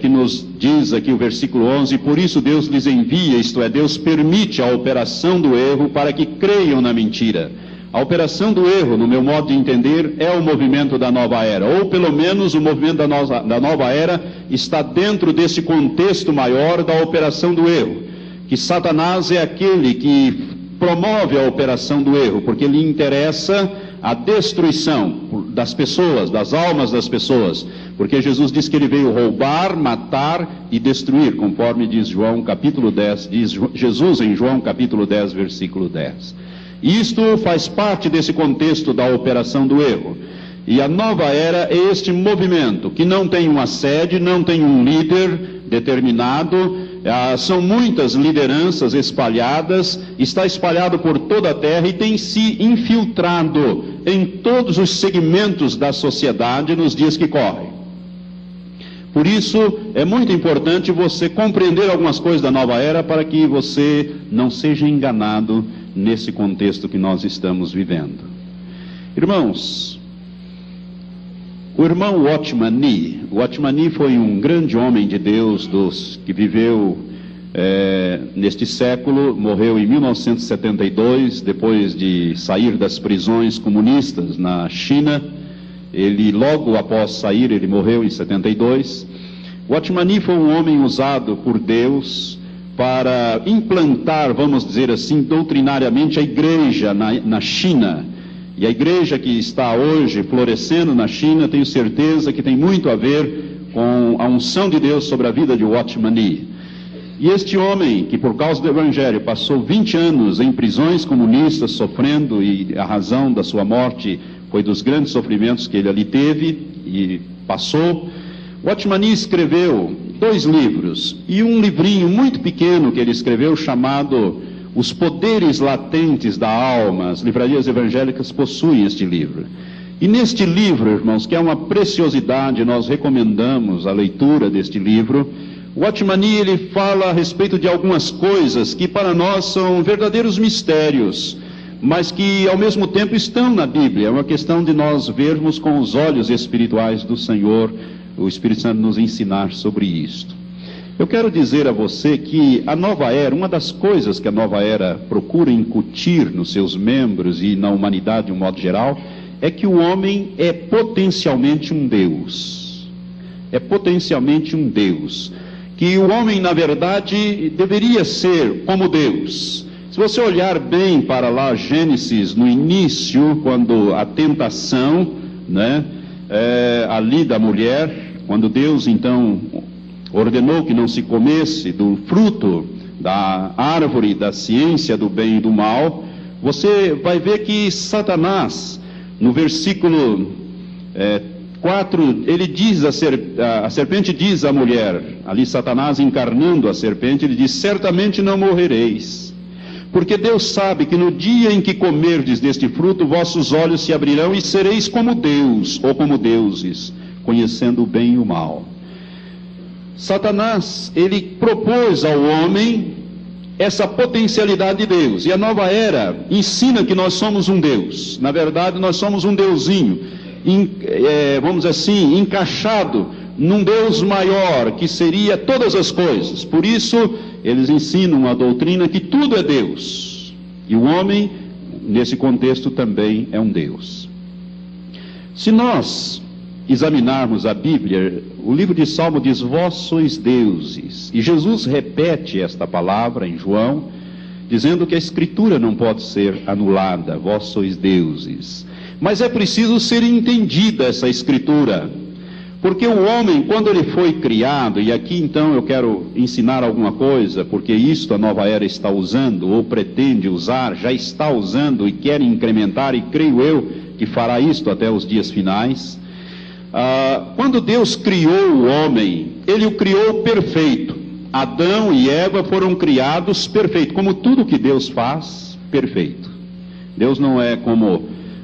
que nos diz aqui o versículo 11, por isso Deus lhes envia, isto é, Deus permite a operação do erro para que creiam na mentira. A operação do erro, no meu modo de entender, é o movimento da nova era, ou pelo menos o movimento da nova era está dentro desse contexto maior da operação do erro, que Satanás é aquele que promove a operação do erro, porque lhe interessa a destruição das pessoas, das almas das pessoas, porque Jesus diz que ele veio roubar, matar e destruir, conforme diz João capítulo 10, diz Jesus em João capítulo 10, versículo 10. Isto faz parte desse contexto da operação do erro. E a nova era é este movimento, que não tem uma sede, não tem um líder determinado, são muitas lideranças espalhadas, está espalhado por toda a terra e tem se infiltrado em todos os segmentos da sociedade nos dias que correm. Por isso, é muito importante você compreender algumas coisas da nova era para que você não seja enganado nesse contexto que nós estamos vivendo. Irmãos, o irmão Watchman Nee foi um grande homem de Deus que viveu neste século, morreu em 1972, depois de sair das prisões comunistas na China. Ele, logo após sair, ele morreu em 72. Watchman Nee foi um homem usado por Deus para implantar, vamos dizer assim, doutrinariamente a igreja na China. E a igreja que está hoje florescendo na China, tenho certeza que tem muito a ver com a unção de Deus sobre a vida de Watchman Nee. E este homem, que por causa do Evangelho passou 20 anos em prisões comunistas, sofrendo, e a razão da sua morte foi dos grandes sofrimentos que ele ali teve e passou, Watchman Nee escreveu 2 livros, e um livrinho muito pequeno que ele escreveu chamado Os Poderes Latentes da Alma. As livrarias evangélicas possuem este livro. E neste livro, irmãos, que é uma preciosidade, nós recomendamos a leitura deste livro. Watchman Nee, ele fala a respeito de algumas coisas que para nós são verdadeiros mistérios, mas que ao mesmo tempo estão na Bíblia. É uma questão de nós vermos com os olhos espirituais do Senhor, o Espírito Santo nos ensinar sobre isto. Eu quero dizer a você que a nova era, uma das coisas que a nova era procura incutir nos seus membros e na humanidade de um modo geral, é que o homem é potencialmente um Deus. É potencialmente um Deus. Que o homem, na verdade, deveria ser como Deus. Se você olhar bem para lá Gênesis, no início, quando a tentação, ali da mulher, quando Deus então ordenou que não se comesse do fruto da árvore da ciência do bem e do mal, você vai ver que Satanás, no versículo 4, ele diz a serpente diz à mulher, ali Satanás encarnando a serpente, ele diz: certamente não morrereis, porque Deus sabe que no dia em que comerdes deste fruto, vossos olhos se abrirão e sereis como Deus, ou como deuses, conhecendo o bem e o mal. Satanás, ele propôs ao homem essa potencialidade de Deus, e a nova era ensina que nós somos um Deus. Na verdade, nós somos um deusinho, vamos dizer assim, encaixado num Deus maior, que seria todas as coisas. Por isso, eles ensinam a doutrina que tudo é Deus, e o homem, nesse contexto, também é um Deus. Se nós examinarmos a Bíblia, o livro de Salmo diz: vós sois deuses, e Jesus repete esta palavra em João, dizendo que a Escritura não pode ser anulada, vós sois deuses. Mas é preciso ser entendida essa Escritura, porque o homem, quando ele foi criado, e aqui então eu quero ensinar alguma coisa, porque isto a nova era está usando, ou pretende usar, já está usando e quer incrementar, e creio eu que fará isto até os dias finais. Quando Deus criou o homem, ele o criou perfeito. Adão e Eva foram criados perfeitos, como tudo que Deus faz, perfeito. Deus não é como,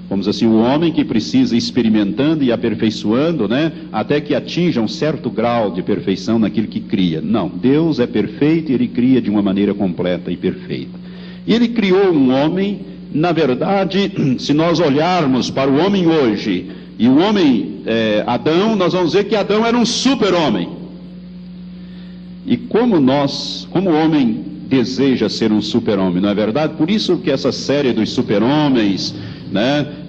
vamos dizer assim, o homem que precisa ir experimentando e aperfeiçoando, até que atinja um certo grau de perfeição naquilo que cria. Não, Deus é perfeito e ele cria de uma maneira completa e perfeita. E ele criou um homem, na verdade, se nós olharmos para o homem hoje, e o homem Adão, nós vamos ver que Adão era um super-homem. E como o homem deseja ser um super-homem, não é verdade? Por isso que essa série dos super-homens,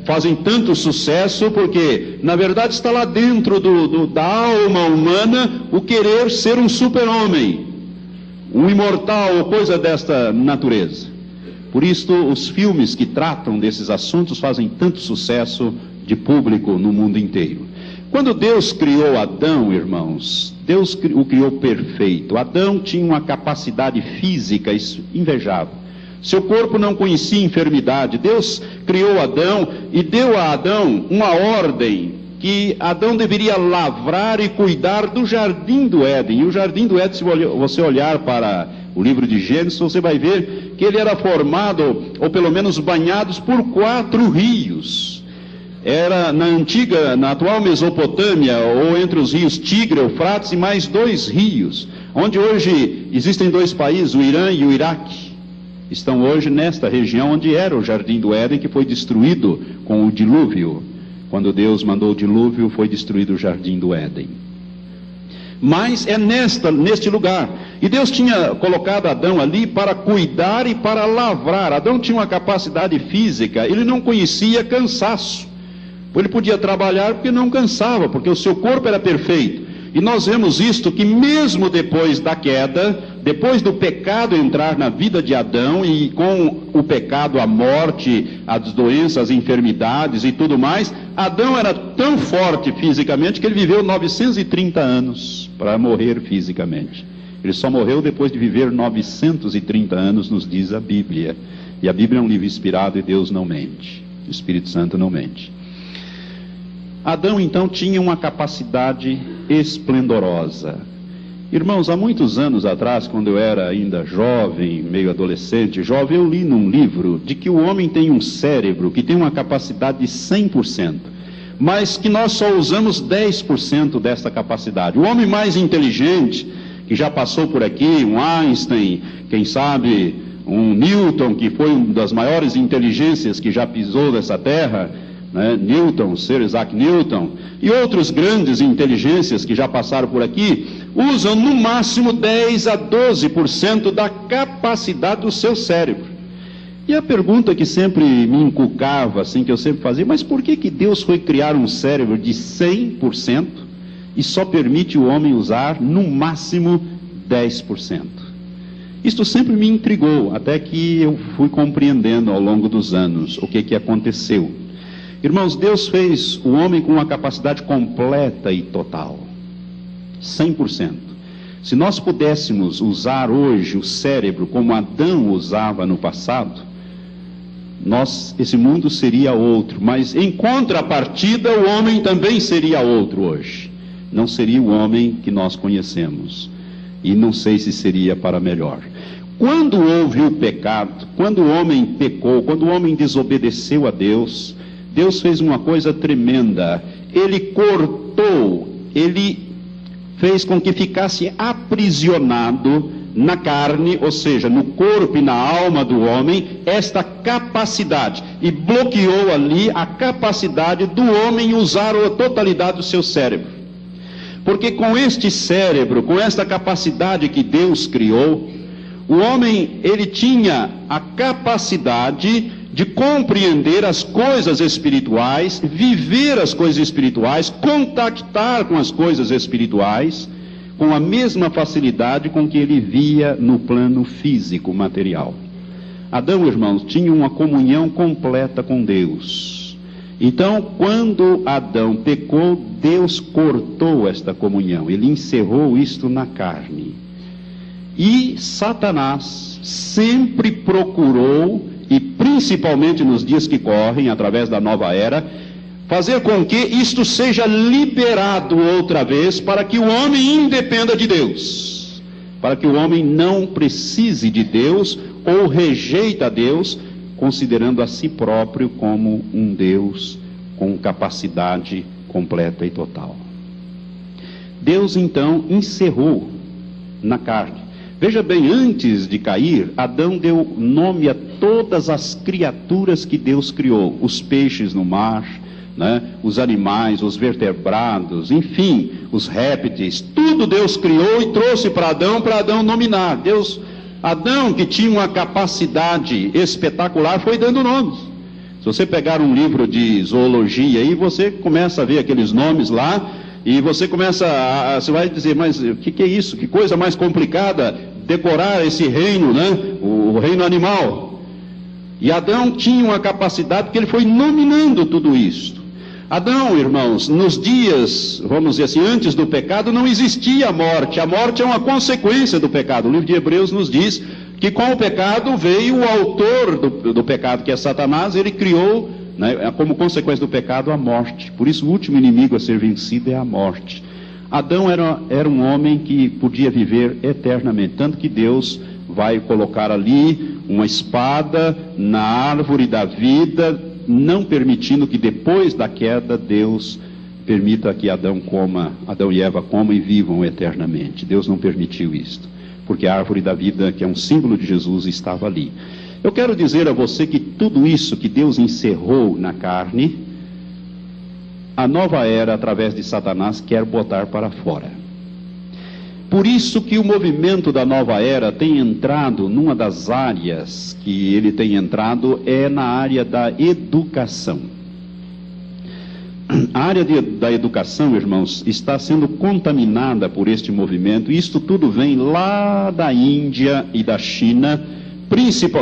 fazem tanto sucesso, porque na verdade está lá dentro da alma humana o querer ser um super-homem, um imortal ou coisa desta natureza. Por isso os filmes que tratam desses assuntos fazem tanto sucesso de público no mundo inteiro. Quando Deus criou Adão, irmãos, Deus o criou perfeito. Adão tinha uma capacidade física invejável. Seu corpo não conhecia enfermidade. Deus criou Adão e deu a Adão uma ordem que Adão deveria lavrar e cuidar do jardim do Éden. E o jardim do Éden, se você olhar para o livro de Gênesis, você vai ver que ele era formado, ou pelo menos banhados, por 4 rios. era na atual Mesopotâmia, ou entre os rios Tigre, Eufrates e mais 2 rios, onde hoje existem 2 países, o Irã e o Iraque, estão hoje nesta região onde era o Jardim do Éden, que foi destruído com o dilúvio. Quando Deus mandou o dilúvio, foi destruído o Jardim do Éden. Mas é neste lugar. E Deus tinha colocado Adão ali para cuidar e para lavrar. Adão tinha uma capacidade física, ele não conhecia cansaço. Ele podia trabalhar porque não cansava, porque o seu corpo era perfeito. E nós vemos isto, que mesmo depois da queda, depois do pecado entrar na vida de Adão, e com o pecado a morte, as doenças, as enfermidades e tudo mais, Adão era tão forte fisicamente que ele viveu 930 anos para morrer fisicamente. Ele só morreu depois de viver 930 anos, nos diz a Bíblia. E a Bíblia é um livro inspirado e Deus não mente. O Espírito Santo não mente. Adão então tinha uma capacidade esplendorosa. Irmãos, há muitos anos atrás, quando eu era ainda jovem, meio adolescente, jovem, eu li num livro de que o homem tem um cérebro que tem uma capacidade de 100%, mas que nós só usamos 10% dessa capacidade. O homem mais inteligente, que já passou por aqui, um Einstein, quem sabe um Newton, que foi uma das maiores inteligências que já pisou nessa terra, Newton, Sir Isaac Newton, e outros grandes inteligências que já passaram por aqui, usam no máximo 10 a 12% da capacidade do seu cérebro. E a pergunta que sempre me inculcava, assim, que eu sempre fazia, mas por que Deus foi criar um cérebro de 100% e só permite o homem usar no máximo 10%? Isto sempre me intrigou, até que eu fui compreendendo ao longo dos anos o que aconteceu. Irmãos, Deus fez o homem com uma capacidade completa e total, 100%. Se nós pudéssemos usar hoje o cérebro como Adão usava no passado, esse mundo seria outro, mas em contrapartida o homem também seria outro hoje. Não seria o homem que nós conhecemos, e não sei se seria para melhor. Quando houve o pecado, quando o homem pecou, quando o homem desobedeceu a Deus, Deus fez uma coisa tremenda. Ele cortou, ele fez com que ficasse aprisionado na carne, ou seja, no corpo e na alma do homem, esta capacidade, e bloqueou ali a capacidade do homem usar a totalidade do seu cérebro. Porque com este cérebro, com esta capacidade que Deus criou, o homem, ele tinha a capacidade de compreender as coisas espirituais, viver as coisas espirituais, contactar com as coisas espirituais, com a mesma facilidade com que ele via no plano físico, material. Adão, irmãos, tinha uma comunhão completa com Deus. Então, quando Adão pecou, Deus cortou esta comunhão, ele encerrou isto na carne. E Satanás sempre procurou, e principalmente nos dias que correm, através da nova era, fazer com que isto seja liberado outra vez, para que o homem independa de Deus, para que o homem não precise de Deus, ou rejeita Deus, considerando a si próprio como um Deus com capacidade completa e total. Deus então encerrou na carne. Veja bem, antes de cair, Adão deu nome a todas as criaturas que Deus criou, os peixes no mar, os animais, os vertebrados, enfim, os répteis, tudo Deus criou e trouxe para Adão nominar. Adão, que tinha uma capacidade espetacular, foi dando nomes. Se você pegar um livro de zoologia aí, você começa a ver aqueles nomes lá, e você você vai dizer, mas o que é isso? Que coisa mais complicada decorar esse reino, o reino animal. E Adão tinha uma capacidade, porque ele foi nominando tudo isto. Adão, irmãos, nos dias, vamos dizer assim, antes do pecado, não existia a morte. A morte é uma consequência do pecado. O livro de Hebreus nos diz que com o pecado veio o autor do pecado, que é Satanás. Ele criou, como consequência do pecado, a morte. Por isso o último inimigo a ser vencido é a morte. Adão era um homem que podia viver eternamente, tanto que Deus vai colocar ali uma espada na árvore da vida não permitindo que depois da queda Deus permita que Adão e Eva comam e vivam eternamente. Deus não permitiu isto, porque a árvore da vida, que é um símbolo de Jesus, estava ali. Eu quero dizer a você que tudo isso que Deus encerrou na carne, a nova era, através de Satanás, quer botar para fora. Por isso que o movimento da nova era tem entrado, numa das áreas que ele tem entrado, é na área da educação. A área da educação, irmãos, está sendo contaminada por este movimento. Isto tudo vem lá da Índia e da China,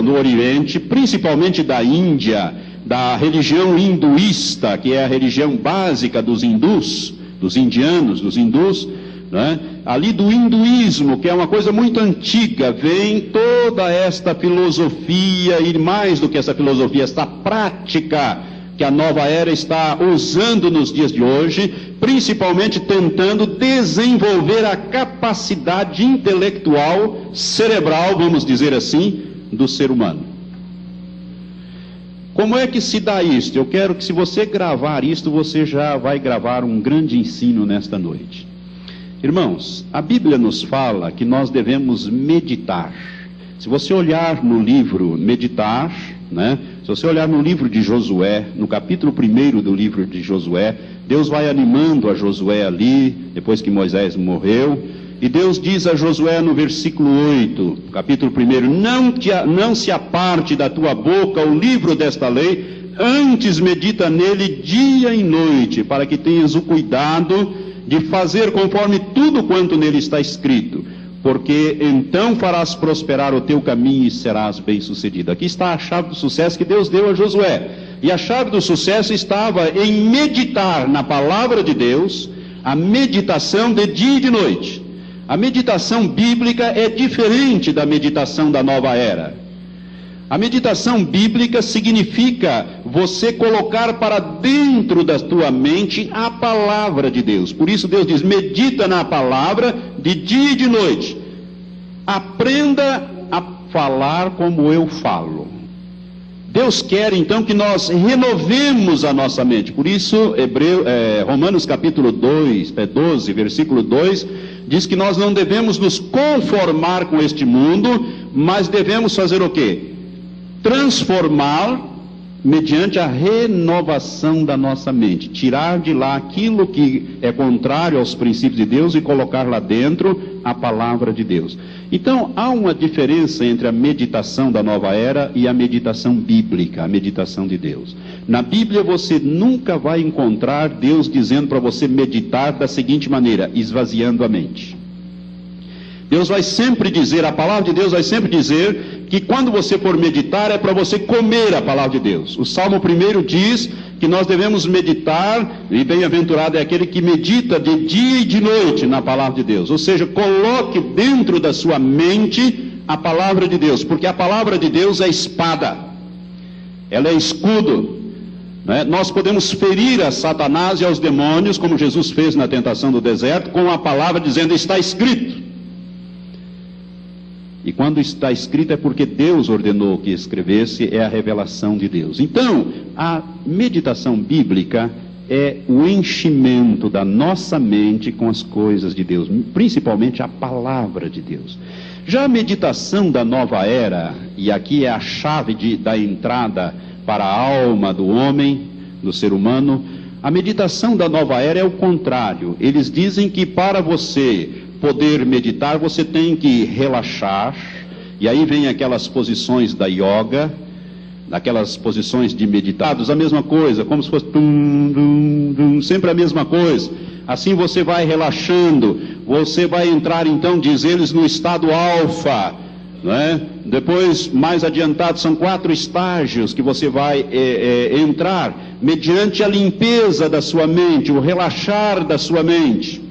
no Oriente, principalmente da Índia, da religião hinduísta, que é a religião básica dos hindus, dos indianos, dos hindus, né? Ali do hinduísmo, que é uma coisa muito antiga, vem toda esta filosofia, e mais do que essa filosofia, esta prática que a nova era está usando nos dias de hoje, principalmente tentando desenvolver a capacidade intelectual, cerebral, vamos dizer assim, do ser humano. Como é que se dá isto? Eu quero que, se você gravar isto, você já vai gravar um grande ensino nesta noite. Irmãos, a Bíblia nos fala que nós devemos meditar. Se você olhar no livro meditar, né? Se você olhar no livro de Josué, no capítulo 1 do livro de Josué, Deus vai animando a Josué ali, depois que Moisés morreu, e Deus diz a Josué no versículo 8, capítulo 1, não se aparte da tua boca o livro desta lei, antes medita nele dia e noite, para que tenhas o cuidado de fazer conforme tudo quanto nele está escrito, porque então farás prosperar o teu caminho e serás bem-sucedido. Aqui está a chave do sucesso que Deus deu a Josué, e a chave do sucesso estava em meditar na palavra de Deus, a meditação de dia e de noite. A meditação bíblica é diferente da meditação da nova era. A meditação bíblica significa você colocar para dentro da tua mente a palavra de Deus. Por isso Deus diz, medita na palavra de dia e de noite. Aprenda a falar como eu falo. Deus quer então que nós renovemos a nossa mente. Por isso Romanos capítulo 12, versículo 2, diz que nós não devemos nos conformar com este mundo, mas devemos fazer o quê? Transformar mediante a renovação da nossa mente, tirar de lá aquilo que é contrário aos princípios de Deus e colocar lá dentro a palavra de Deus. Então há uma diferença entre a meditação da nova era e a meditação bíblica, a meditação de Deus. Na Bíblia você nunca vai encontrar Deus dizendo para você meditar da seguinte maneira, esvaziando a mente. Deus vai sempre dizer, a palavra de Deus vai sempre dizer que quando você for meditar é para você comer a palavra de Deus. O Salmo 1 diz que nós devemos meditar, e bem-aventurado é aquele que medita de dia e de noite na palavra de Deus. Ou seja, coloque dentro da sua mente a palavra de Deus, porque a palavra de Deus é espada, ela é escudo. Né? Nós podemos ferir a Satanás e aos demônios, como Jesus fez na tentação do deserto, com a palavra dizendo, está escrito. E quando está escrito é porque Deus ordenou que escrevesse, é a revelação de Deus. Então, a meditação bíblica é o enchimento da nossa mente com as coisas de Deus, principalmente a palavra de Deus. Já a meditação da nova era, e aqui é a chave da entrada para a alma do homem, do ser humano, a meditação da nova era é o contrário. Eles dizem que para você poder meditar, você tem que relaxar, e aí vem aquelas posições da yoga, aquelas posições de meditados, a mesma coisa, como se fosse sempre a mesma coisa. Assim você vai relaxando, você vai entrar então, diz eles, no estado alfa, né? Depois, mais adiantado, são 4 estágios que você vai entrar, mediante a limpeza da sua mente, o relaxar da sua mente.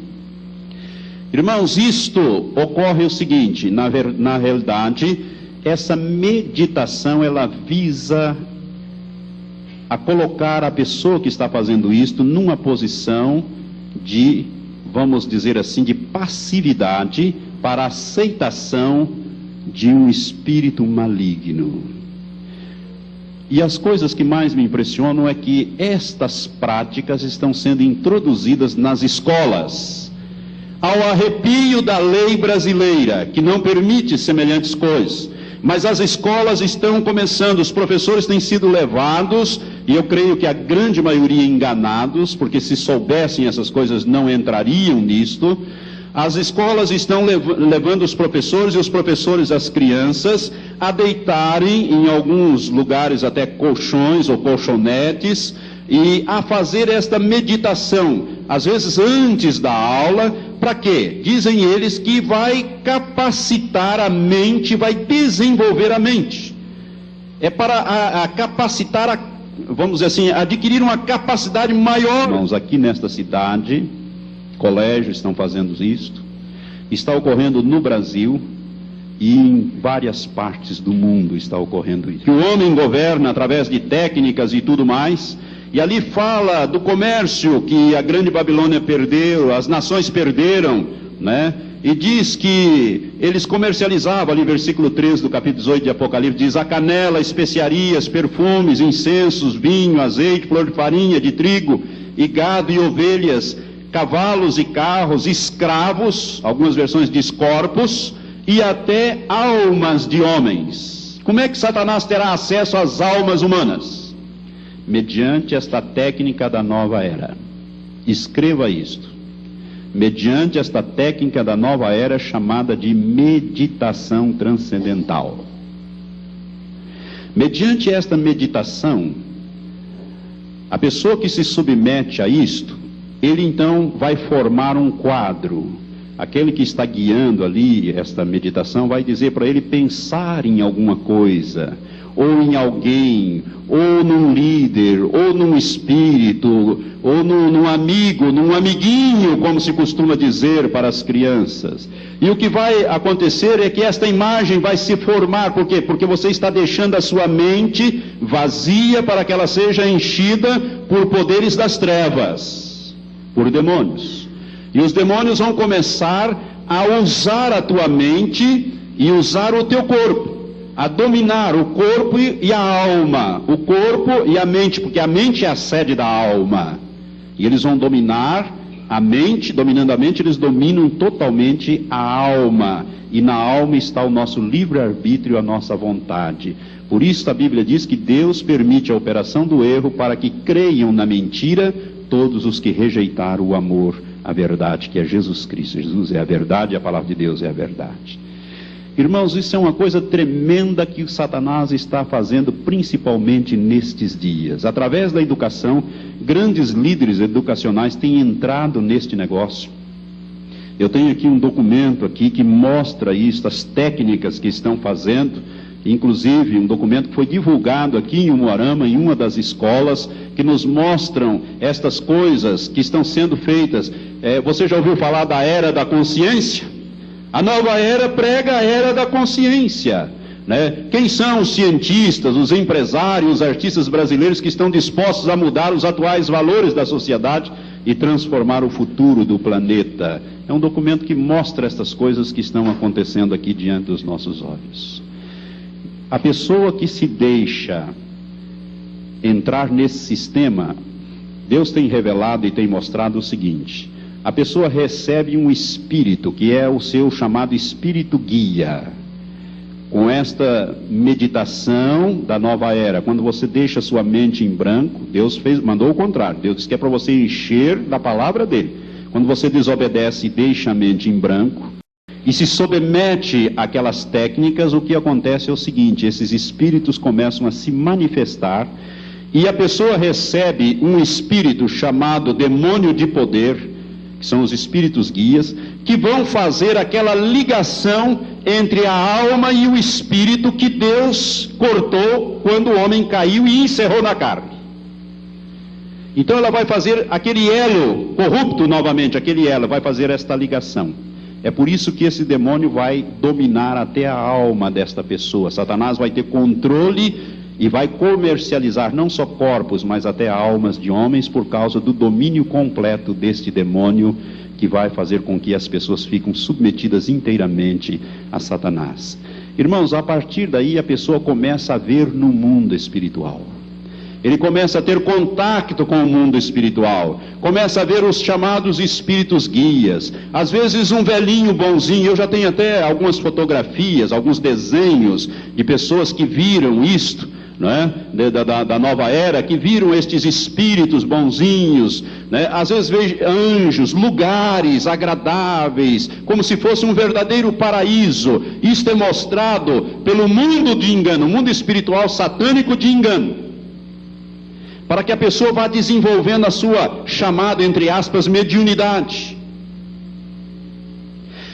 Irmãos, isto ocorre o seguinte, na realidade, essa meditação, ela visa a colocar a pessoa que está fazendo isto numa posição de, vamos dizer assim, de passividade para a aceitação de um espírito maligno. E as coisas que mais me impressionam é que estas práticas estão sendo introduzidas nas escolas, ao arrepio da lei brasileira, que não permite semelhantes coisas. Mas as escolas estão começando, os professores têm sido levados, e eu creio que a grande maioria enganados, porque se soubessem essas coisas não entrariam nisto. As escolas estão levando os professores e os professores as crianças a deitarem em alguns lugares até colchões ou colchonetes e a fazer esta meditação, às vezes antes da aula. Para quê? Dizem eles que vai capacitar a mente, vai desenvolver a mente. É para capacitar, vamos dizer assim, adquirir uma capacidade maior. Irmãos, aqui nesta cidade, colégios estão fazendo isto, está ocorrendo no Brasil e em várias partes do mundo está ocorrendo isso. Que o homem governa através de técnicas e tudo mais. E ali fala do comércio que a grande Babilônia perdeu, as nações perderam, né? E diz que eles comercializavam, ali versículo 13 do capítulo 18 de Apocalipse, diz: a canela, especiarias, perfumes, incensos, vinho, azeite, flor de farinha, de trigo, e gado e ovelhas, cavalos e carros, escravos, algumas versões diz corpos, e até almas de homens. Como é que Satanás terá acesso às almas humanas? Mediante esta técnica da nova era. Escreva isto. Mediante esta técnica da nova era chamada de meditação transcendental. Mediante esta meditação, a pessoa que se submete a isto, ele então vai formar um quadro. Aquele que está guiando ali esta meditação vai dizer para ele pensar em alguma coisa, ou em alguém, ou num líder, ou num espírito, ou num amigo, num amiguinho, como se costuma dizer para as crianças. E o que vai acontecer é que esta imagem vai se formar. Por quê? Porque você está deixando a sua mente vazia para que ela seja enchida por poderes das trevas, por demônios. E os demônios vão começar a usar a tua mente e usar o teu corpo, a dominar o corpo e a alma, o corpo e a mente, porque a mente é a sede da alma. E eles vão dominar a mente, dominando a mente, eles dominam totalmente a alma. E na alma está o nosso livre-arbítrio, a nossa vontade. Por isso a Bíblia diz que Deus permite a operação do erro para que creiam na mentira todos os que rejeitaram o amor, a verdade, que é Jesus Cristo. Jesus é a verdade, a palavra de Deus é a verdade. Irmãos, isso é uma coisa tremenda que o Satanás está fazendo, principalmente nestes dias. Através da educação, grandes líderes educacionais têm entrado neste negócio. Eu tenho aqui um documento aqui que mostra isso, as técnicas que estão fazendo, inclusive um documento que foi divulgado aqui em Umuarama, em uma das escolas, que nos mostram estas coisas que estão sendo feitas. Você já ouviu falar da era da consciência? A nova era prega a era da consciência, né? Quem são os cientistas, os empresários, os artistas brasileiros que estão dispostos a mudar os atuais valores da sociedade e transformar o futuro do planeta? É um documento que mostra estas coisas que estão acontecendo aqui diante dos nossos olhos. A pessoa que se deixa entrar nesse sistema, Deus tem revelado e tem mostrado o seguinte: a pessoa recebe um espírito, que é o seu chamado espírito guia. Com esta meditação da nova era, quando você deixa sua mente em branco, Deus mandou o contrário. Deus disse que é para você encher da palavra dele. Quando você desobedece e deixa a mente em branco e se submete àquelas técnicas, o que acontece é o seguinte: esses espíritos começam a se manifestar e a pessoa recebe um espírito chamado demônio de poder, que são os espíritos guias, que vão fazer aquela ligação entre a alma e o espírito que Deus cortou quando o homem caiu e encerrou na carne. Então ela vai fazer aquele elo corrupto novamente, aquele elo, vai fazer esta ligação. É por isso que esse demônio vai dominar até a alma desta pessoa. Satanás vai ter controle e vai comercializar não só corpos, mas até almas de homens, por causa do domínio completo deste demônio, que vai fazer com que as pessoas fiquem submetidas inteiramente a Satanás. Irmãos, a partir daí a pessoa começa a ver no mundo espiritual. Ele começa a ter contato com o mundo espiritual, começa a ver os chamados espíritos guias. Às vezes um velhinho bonzinho, eu já tenho até algumas fotografias, alguns desenhos de pessoas que viram isto, não é? Da nova era, que viram estes espíritos bonzinhos, né? Às vezes vejo anjos, lugares agradáveis, como se fosse um verdadeiro paraíso. Isto é mostrado pelo mundo de engano, o mundo espiritual satânico de engano, para que a pessoa vá desenvolvendo a sua chamada, entre aspas, mediunidade,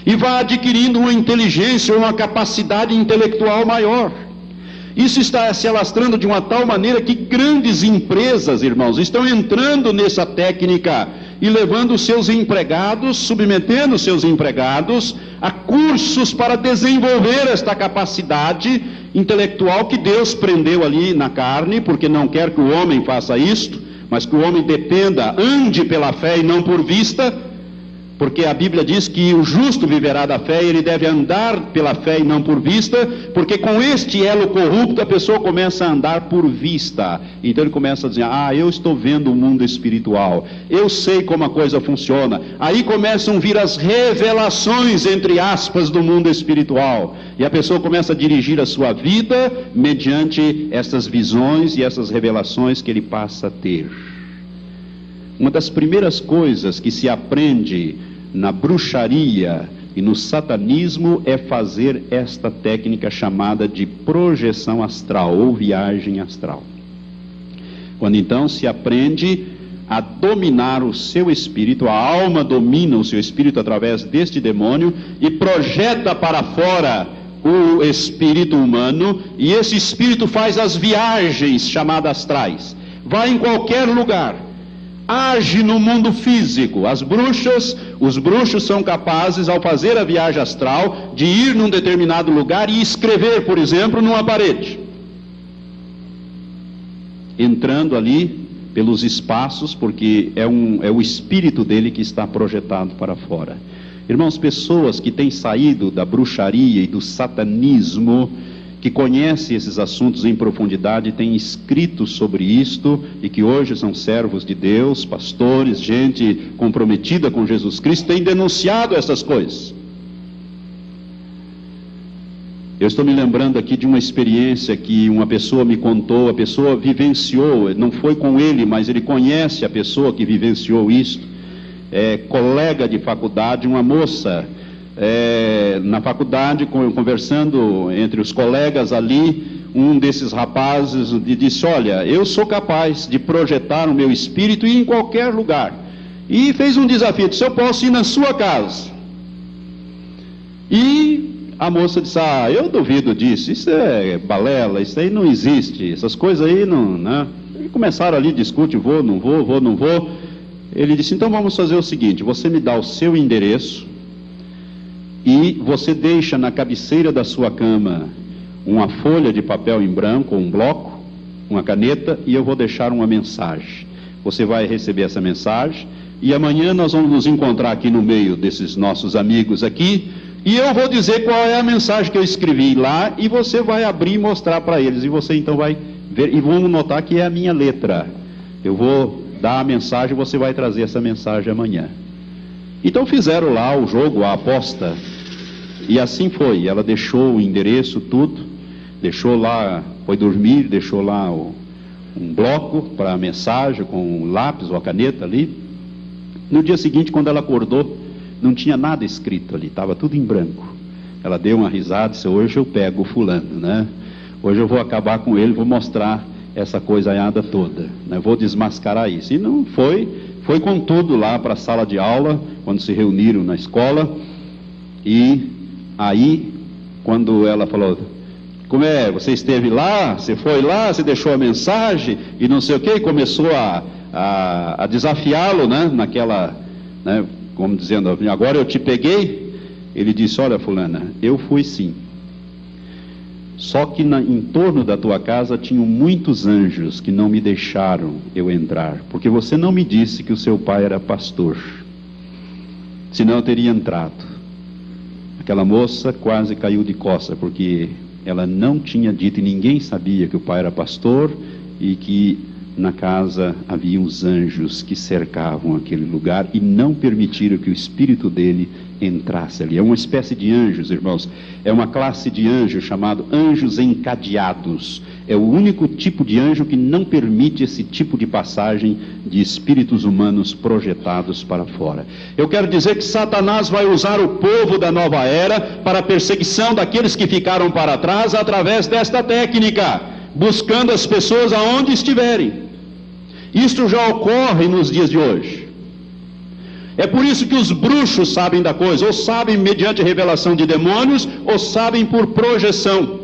e vá adquirindo uma inteligência, uma capacidade intelectual maior. Isso está se alastrando de uma tal maneira que grandes empresas, irmãos, estão entrando nessa técnica e levando os seus empregados, submetendo os seus empregados a cursos para desenvolver esta capacidade intelectual que Deus prendeu ali na carne, porque não quer que o homem faça isto, mas que o homem dependa, ande pela fé e não por vista, porque a Bíblia diz que o justo viverá da fé, e ele deve andar pela fé e não por vista, porque com este elo corrupto a pessoa começa a andar por vista. Então ele começa a dizer, eu estou vendo o mundo espiritual, eu sei como a coisa funciona. Aí começam a vir as revelações, entre aspas, do mundo espiritual, e a pessoa começa a dirigir a sua vida mediante essas visões e essas revelações que ele passa a ter. Uma das primeiras coisas que se aprende na bruxaria e no satanismo é fazer esta técnica chamada de projeção astral ou viagem astral. Quando então se aprende a dominar o seu espírito, a alma domina o seu espírito através deste demônio e projeta para fora o espírito humano, e esse espírito faz as viagens chamadas astrais, vai em qualquer lugar, age no mundo físico. Os bruxos são capazes, ao fazer a viagem astral, de ir num determinado lugar e escrever, por exemplo, numa parede, entrando ali pelos espaços, porque é o espírito dele que está projetado para fora. Irmãos, pessoas que têm saído da bruxaria e do satanismo, que conhecem esses assuntos em profundidade, têm escrito sobre isto, e que hoje são servos de Deus, pastores, gente comprometida com Jesus Cristo, têm denunciado essas coisas. Eu estou me lembrando aqui de uma experiência que uma pessoa me contou, a pessoa vivenciou, não foi com ele, mas ele conhece a pessoa que vivenciou isto, colega de faculdade, uma moça, na faculdade, conversando entre os colegas ali, um desses rapazes disse, olha, eu sou capaz de projetar o meu espírito e ir em qualquer lugar, e fez um desafio, disse, eu posso ir na sua casa. E a moça disse, eu duvido disso, isso é balela, isso aí não existe, essas coisas aí não, né? E começaram ali, discute, vou, não vou. Ele disse, então vamos fazer o seguinte, você me dá o seu endereço, e você deixa na cabeceira da sua cama uma folha de papel em branco, um bloco, uma caneta, e eu vou deixar uma mensagem. Você vai receber essa mensagem, e amanhã nós vamos nos encontrar aqui no meio desses nossos amigos aqui, e eu vou dizer qual é a mensagem que eu escrevi lá, e você vai abrir e mostrar para eles, e você então vai ver, e vamos notar que é a minha letra. Eu vou dar a mensagem, você vai trazer essa mensagem amanhã. Então fizeram lá o jogo, a aposta, e assim foi. Ela deixou o endereço, tudo, deixou lá, foi dormir, deixou lá um bloco para a mensagem, com um lápis ou a caneta ali. No dia seguinte, quando ela acordou, não tinha nada escrito ali, estava tudo em branco. Ela deu uma risada e disse, hoje eu pego o fulano, né? Hoje eu vou acabar com ele, vou mostrar essa coisaiada toda, né? Vou desmascarar isso. E não foi com tudo lá para a sala de aula, quando se reuniram na escola, e aí, quando ela falou, como é, você esteve lá, você foi lá, você deixou a mensagem, e não sei o que, começou a desafiá-lo, né, naquela, né, como dizendo, agora eu te peguei. Ele disse, olha fulana, eu fui sim, só que em torno da tua casa tinham muitos anjos que não me deixaram eu entrar, porque você não me disse que o seu pai era pastor, senão eu teria entrado. Aquela moça quase caiu de costas, porque ela não tinha dito, e ninguém sabia que o pai era pastor, e que na casa havia os anjos que cercavam aquele lugar e não permitiram que o espírito dele entrasse ali. É uma espécie de anjos, irmãos, é uma classe de anjos chamado anjos encadeados. É o único tipo de anjo que não permite esse tipo de passagem de espíritos humanos projetados para fora. Eu quero dizer que Satanás vai usar o povo da nova era para a perseguição daqueles que ficaram para trás através desta técnica, buscando as pessoas aonde estiverem. Isto já ocorre nos dias de hoje. É por isso que os bruxos sabem da coisa, ou sabem mediante revelação de demônios, ou sabem por projeção,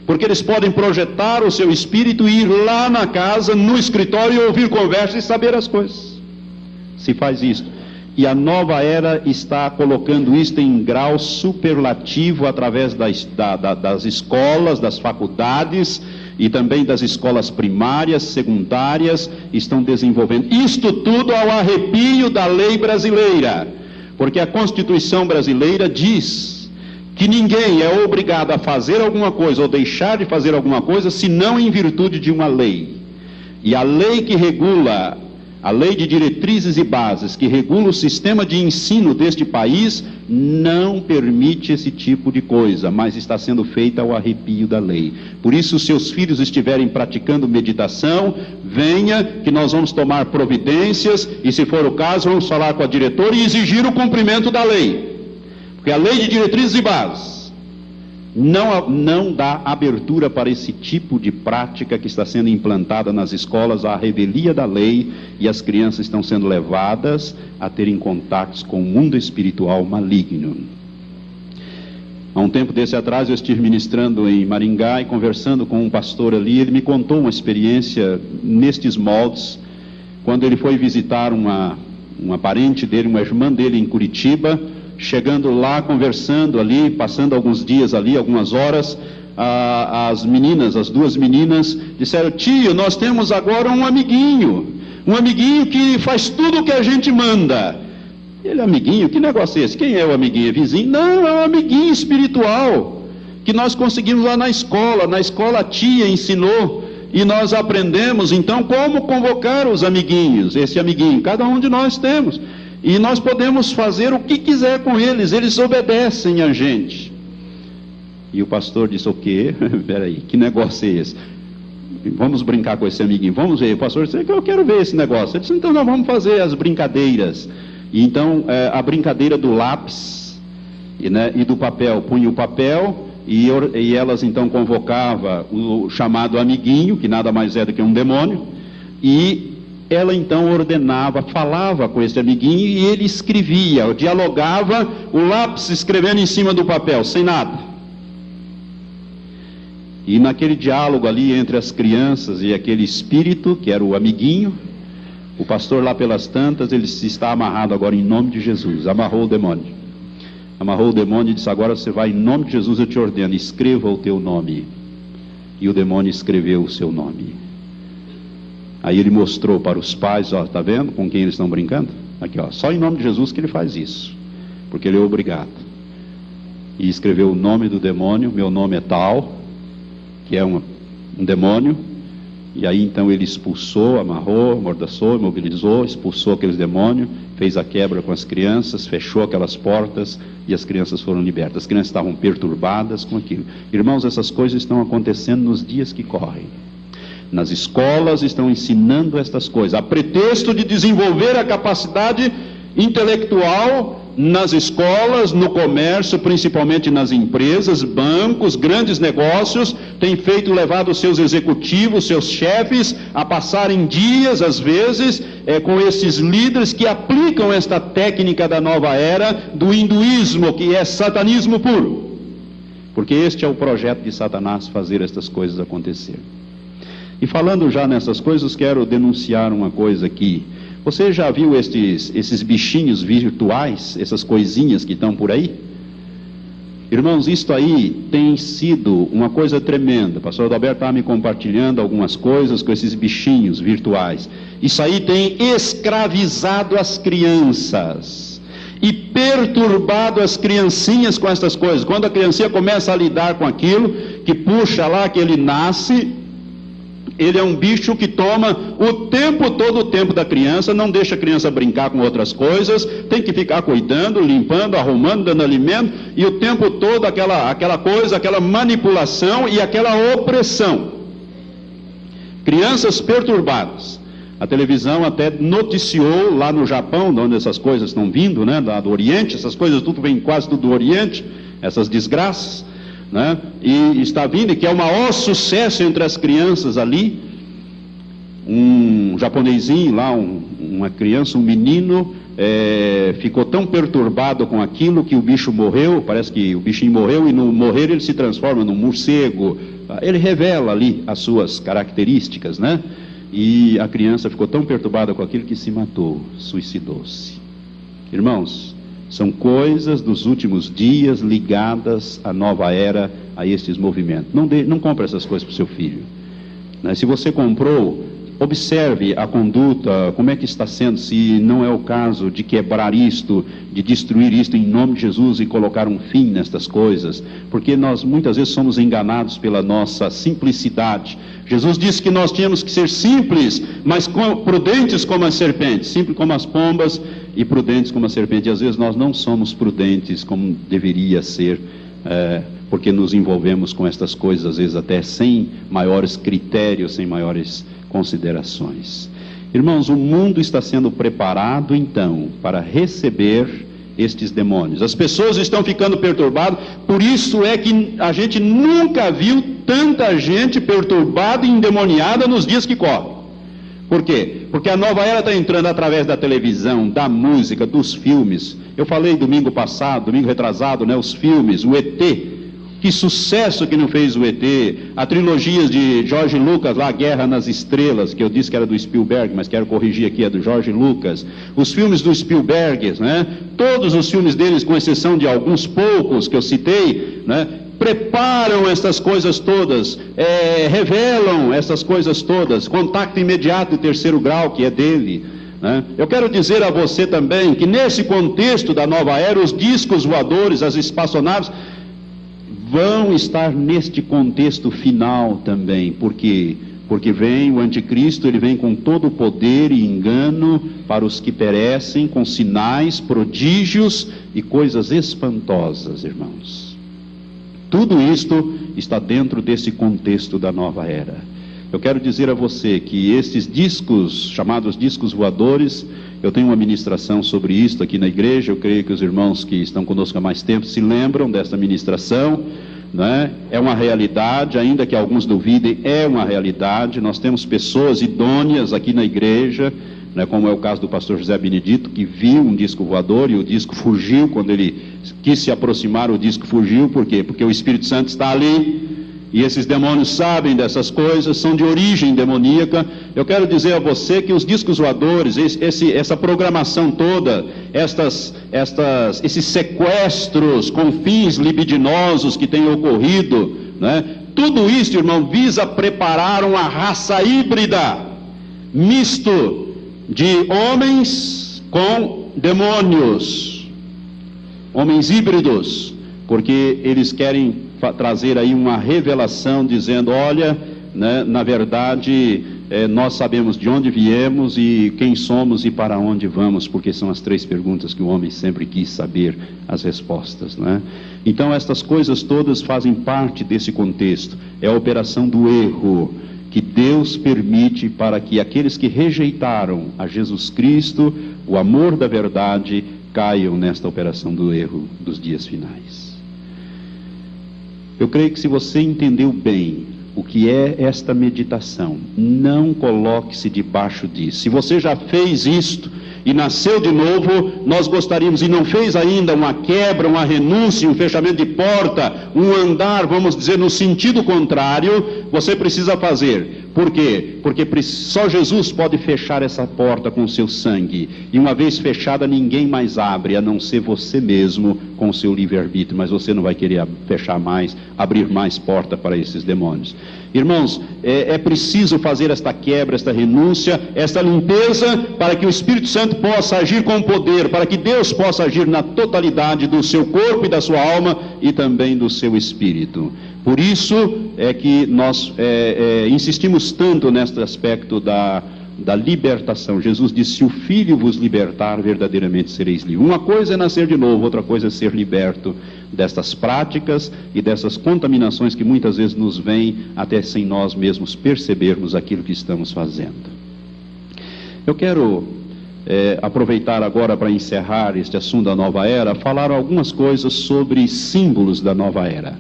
porque eles podem projetar o seu espírito e ir lá na casa, no escritório, e ouvir conversa e saber as coisas. Se faz isso. E a nova era está colocando isto em grau superlativo através das escolas, das faculdades e também das escolas primárias, secundárias, estão desenvolvendo. Isto tudo ao arrepio da lei brasileira, porque a Constituição brasileira diz que ninguém é obrigado a fazer alguma coisa ou deixar de fazer alguma coisa, senão em virtude de uma lei. E a lei que regula, a lei de diretrizes e bases que regula o sistema de ensino deste país, não permite esse tipo de coisa, mas está sendo feita ao arrepio da lei. Por isso, se seus filhos estiverem praticando meditação, venha que nós vamos tomar providências, e se for o caso, vamos falar com a diretora e exigir o cumprimento da lei. Porque a lei de diretrizes e bases não dá abertura para esse tipo de prática que está sendo implantada nas escolas, a revelia da lei, e as crianças estão sendo levadas a terem contatos com o mundo espiritual maligno. Há um tempo desse atrás eu estive ministrando em Maringá e conversando com um pastor ali. Ele me contou uma experiência nestes moldes, quando ele foi visitar uma parente dele, uma irmã dele em Curitiba. Chegando lá, conversando ali, passando alguns dias ali, algumas horas, as duas meninas disseram: tio, nós temos agora um amiguinho que faz tudo o que a gente manda. Ele, amiguinho? Que negócio é esse? Quem é o amiguinho? É vizinho? Não, é um amiguinho espiritual que nós conseguimos lá na escola a tia ensinou, e nós aprendemos então como convocar os amiguinhos. Esse amiguinho, cada um de nós temos. E nós podemos fazer o que quiser com eles, eles obedecem a gente. E o pastor disse: o quê? Peraí, que negócio é esse? Vamos brincar com esse amiguinho, vamos ver. O pastor disse: eu quero ver esse negócio. Ele disse: então nós vamos fazer as brincadeiras. E então a brincadeira do lápis e do papel. Punha o papel e elas então convocavam o chamado amiguinho, que nada mais é do que um demônio, e ela então ordenava, falava com esse amiguinho, e ele escrevia, dialogava, o lápis escrevendo em cima do papel, sem nada. E naquele diálogo ali entre as crianças e aquele espírito, que era o amiguinho, o pastor lá pelas tantas, ele está amarrado agora em nome de Jesus. Amarrou o demônio e disse: agora você vai, em nome de Jesus eu te ordeno, escreva o teu nome. E o demônio escreveu o seu nome. Aí ele mostrou para os pais: ó, está vendo com quem eles estão brincando? Aqui, ó, só em nome de Jesus que ele faz isso, porque ele é obrigado. E escreveu o nome do demônio: meu nome é tal, que é um demônio. E aí então ele expulsou, amarrou, amordaçou, imobilizou, expulsou aqueles demônios, fez a quebra com as crianças, fechou aquelas portas, e as crianças foram libertas. As crianças estavam perturbadas com aquilo. Irmãos, essas coisas estão acontecendo nos dias que correm. Nas escolas estão ensinando estas coisas, a pretexto de desenvolver a capacidade intelectual nas escolas, no comércio, principalmente nas empresas, bancos, grandes negócios, têm levado seus executivos, seus chefes, a passarem dias, às vezes, com esses líderes que aplicam esta técnica da nova era, do hinduísmo, que é satanismo puro. Porque este é o projeto de Satanás, fazer estas coisas acontecer. E falando já nessas coisas, quero denunciar uma coisa aqui. Você já viu esses bichinhos virtuais, essas coisinhas que estão por aí? Irmãos, isto aí tem sido uma coisa tremenda. O pastor Adalberto estava me compartilhando algumas coisas com esses bichinhos virtuais. Isso aí tem escravizado as crianças. e perturbado as criancinhas com essas coisas. Quando a criancinha começa a lidar com aquilo, que puxa lá, que ele nasce, ele é um bicho que toma o tempo todo, o tempo da criança, não deixa a criança brincar com outras coisas, tem que ficar cuidando, limpando, arrumando, dando alimento, e o tempo todo aquela coisa, aquela manipulação e aquela opressão. Crianças perturbadas. A televisão até noticiou lá no Japão, de onde essas coisas estão vindo, né, do Oriente, essas coisas tudo vem quase tudo do Oriente, essas desgraças, né, e está vindo, e que é o maior sucesso entre as crianças ali. Um japonesinho lá, uma criança, um menino, ficou tão perturbado com aquilo que o bicho morreu, parece que o bichinho morreu, e no morrer ele se transforma num morcego. Ele revela ali as suas características, né? E a criança ficou tão perturbada com aquilo que se matou, suicidou-se. Irmãos, são coisas dos últimos dias ligadas à nova era, a estes movimentos. Não compre essas coisas para o seu filho, né? Se você comprou, observe a conduta, como é que está sendo, se não é o caso de quebrar isto, de destruir isto em nome de Jesus e colocar um fim nestas coisas, porque nós muitas vezes somos enganados pela nossa simplicidade. Jesus disse que nós tínhamos que ser simples, mas prudentes como as serpentes, simples como as pombas e prudentes como a serpente. E às vezes nós não somos prudentes como deveria ser, porque nos envolvemos com estas coisas, às vezes até sem maiores critérios, sem maiores considerações. Irmãos, o mundo está sendo preparado então para receber estes demônios. As pessoas estão ficando perturbadas, por isso é que a gente nunca viu tanta gente perturbada e endemoniada nos dias que correm. Por quê? Porque a nova era está entrando através da televisão, da música, dos filmes. Eu falei domingo passado, domingo retrasado, né, os filmes, o ET. Que sucesso que não fez o ET, a trilogia de George Lucas, lá, Guerra nas Estrelas, que eu disse que era do Spielberg, mas quero corrigir aqui, é do George Lucas. Os filmes do Spielberg, né? Todos os filmes deles, com exceção de alguns poucos que eu citei, né? Preparam essas coisas todas, revelam essas coisas todas, Contato Imediato de Terceiro Grau, que é dele. Eu quero dizer a você também que nesse contexto da nova era, os discos voadores, as espaçonaves, vão estar neste contexto final também, porque vem o anticristo, ele vem com todo o poder e engano para os que perecem, com sinais, prodígios e coisas espantosas, irmãos. Tudo isto está dentro desse contexto da nova era. Eu quero dizer a você que estes discos, chamados discos voadores, eu tenho uma ministração sobre isto aqui na igreja. Eu creio que os irmãos que estão conosco há mais tempo se lembram dessa ministração, né? É uma realidade, ainda que alguns duvidem, é uma realidade. Nós temos pessoas idôneas aqui na igreja, né, como é o caso do pastor José Benedito, que viu um disco voador e o disco fugiu. Quando ele quis se aproximar, o disco fugiu. Por quê? Porque o Espírito Santo está ali. E esses demônios sabem dessas coisas, são de origem demoníaca. Eu quero dizer a você que os discos voadores, essa programação toda, esses sequestros com fins libidinosos que têm ocorrido, né? Tudo isso, irmão, visa preparar uma raça híbrida, misto de homens com demônios, homens híbridos, porque eles querem trazer aí uma revelação dizendo, olha, né, na verdade, nós sabemos de onde viemos e quem somos e para onde vamos, porque são as 3 perguntas que o homem sempre quis saber as respostas, né? Então estas coisas todas fazem parte desse contexto. É a operação do erro que Deus permite para que aqueles que rejeitaram a Jesus Cristo, o amor da verdade, caiam nesta operação do erro dos dias finais. Eu creio que se você entendeu bem o que é esta meditação, não coloque-se debaixo disso. Se você já fez isto e nasceu de novo, nós gostaríamos, e não fez ainda uma quebra, uma renúncia, um fechamento de porta, um andar, vamos dizer, no sentido contrário, você precisa fazer. Por quê? Porque só Jesus pode fechar essa porta com o seu sangue, e uma vez fechada ninguém mais abre, a não ser você mesmo com o seu livre-arbítrio, mas você não vai querer fechar mais, abrir mais porta para esses demônios. Irmãos, é preciso fazer esta quebra, esta renúncia, esta limpeza, para que o Espírito Santo possa agir com poder, para que Deus possa agir na totalidade do seu corpo e da sua alma e também do seu espírito. Por isso é que nós insistimos tanto neste aspecto da libertação. Jesus disse: se o Filho vos libertar, verdadeiramente sereis livres. Uma coisa é nascer de novo, outra coisa é ser liberto destas práticas e dessas contaminações que muitas vezes nos vêm até sem nós mesmos percebermos aquilo que estamos fazendo. Eu quero aproveitar agora para encerrar este assunto da nova era, falar algumas coisas sobre símbolos da nova era.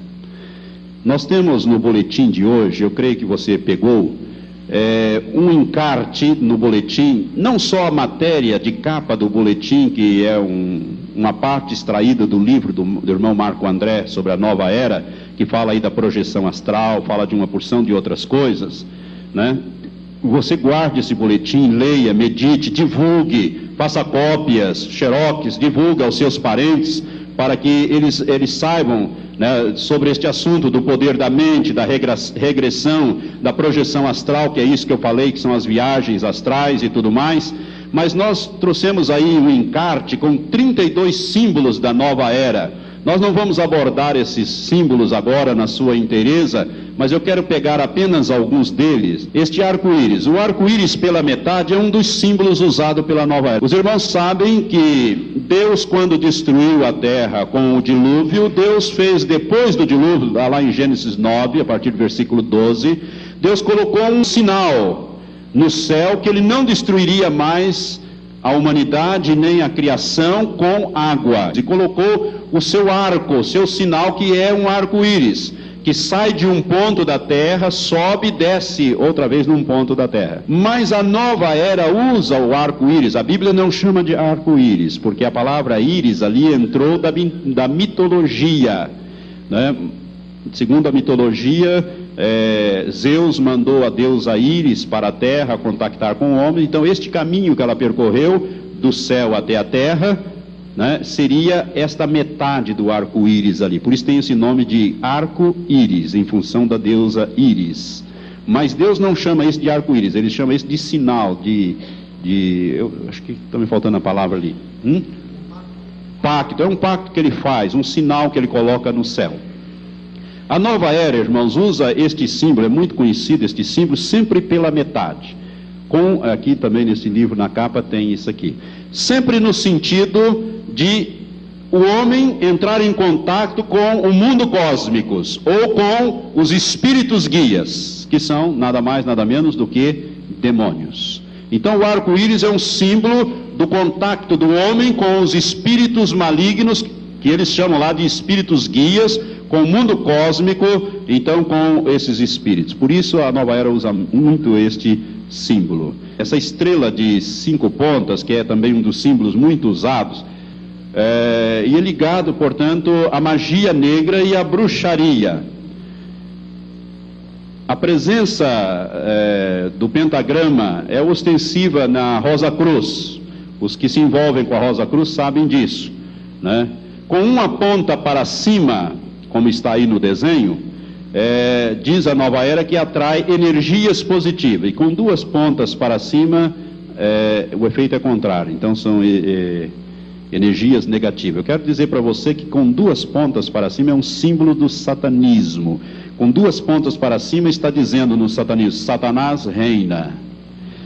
Nós temos no boletim de hoje, eu creio que você pegou, um encarte no boletim, não só a matéria de capa do boletim, que é uma parte extraída do livro do irmão Marco André sobre a nova era, que fala aí da projeção astral, fala de uma porção de outras coisas, né? Você guarde esse boletim, leia, medite, divulgue, faça cópias, xerox, divulgue aos seus parentes, para que eles saibam, né, sobre este assunto do poder da mente, da regressão, da projeção astral, que é isso que eu falei, que são as viagens astrais e tudo mais. Mas nós trouxemos aí um encarte com 32 símbolos da nova era. Nós não vamos abordar esses símbolos agora na sua inteireza, mas eu quero pegar apenas alguns deles. Este arco-íris, o arco-íris pela metade é um dos símbolos usado pela nova era. Os irmãos sabem que Deus, quando destruiu a terra com o dilúvio, Deus fez depois do dilúvio, lá em Gênesis 9, a partir do versículo 12, Deus colocou um sinal no céu que ele não destruiria mais a humanidade nem a criação com água, e colocou o seu arco, o seu sinal, que é um arco-íris, que sai de um ponto da terra, sobe e desce outra vez num ponto da terra. Mas a nova era usa o arco-íris. A Bíblia não chama de arco-íris, porque a palavra íris ali entrou da mitologia, né? Segundo a mitologia, Zeus mandou a deusa Íris para a terra contactar com o homem. Então este caminho que ela percorreu do céu até a terra, né, seria esta metade do arco-íris ali. Por isso tem esse nome de arco-íris, em função da deusa Íris. Mas Deus não chama isso de arco-íris, ele chama isso de sinal, eu acho que está me faltando a palavra ali. Pacto, é um pacto que ele faz, um sinal que ele coloca no céu. A nova era, irmãos, usa este símbolo, é muito conhecido este símbolo, sempre pela metade. Aqui também nesse livro, na capa, tem isso aqui. Sempre no sentido de o homem entrar em contato com o mundo cósmico, ou com os espíritos guias, que são nada mais, nada menos do que demônios. Então o arco-íris é um símbolo do contato do homem com os espíritos malignos, que eles chamam lá de espíritos guias, com o mundo cósmico, então com esses espíritos. Por isso a nova era usa muito este símbolo. Essa estrela de 5 pontas, que é também um dos símbolos muito usados, e é ligado, portanto, à magia negra e à bruxaria. A presença do pentagrama é ostensiva na Rosa Cruz. Os que se envolvem com a Rosa Cruz sabem disso, né? Com uma ponta para cima, como está aí no desenho, diz a nova era que atrai energias positivas, e com 2 pontas para cima, o efeito é contrário, então são energias negativas. Eu quero dizer para você que com 2 pontas para cima é um símbolo do satanismo. Com 2 pontas para cima está dizendo no satanismo: Satanás reina.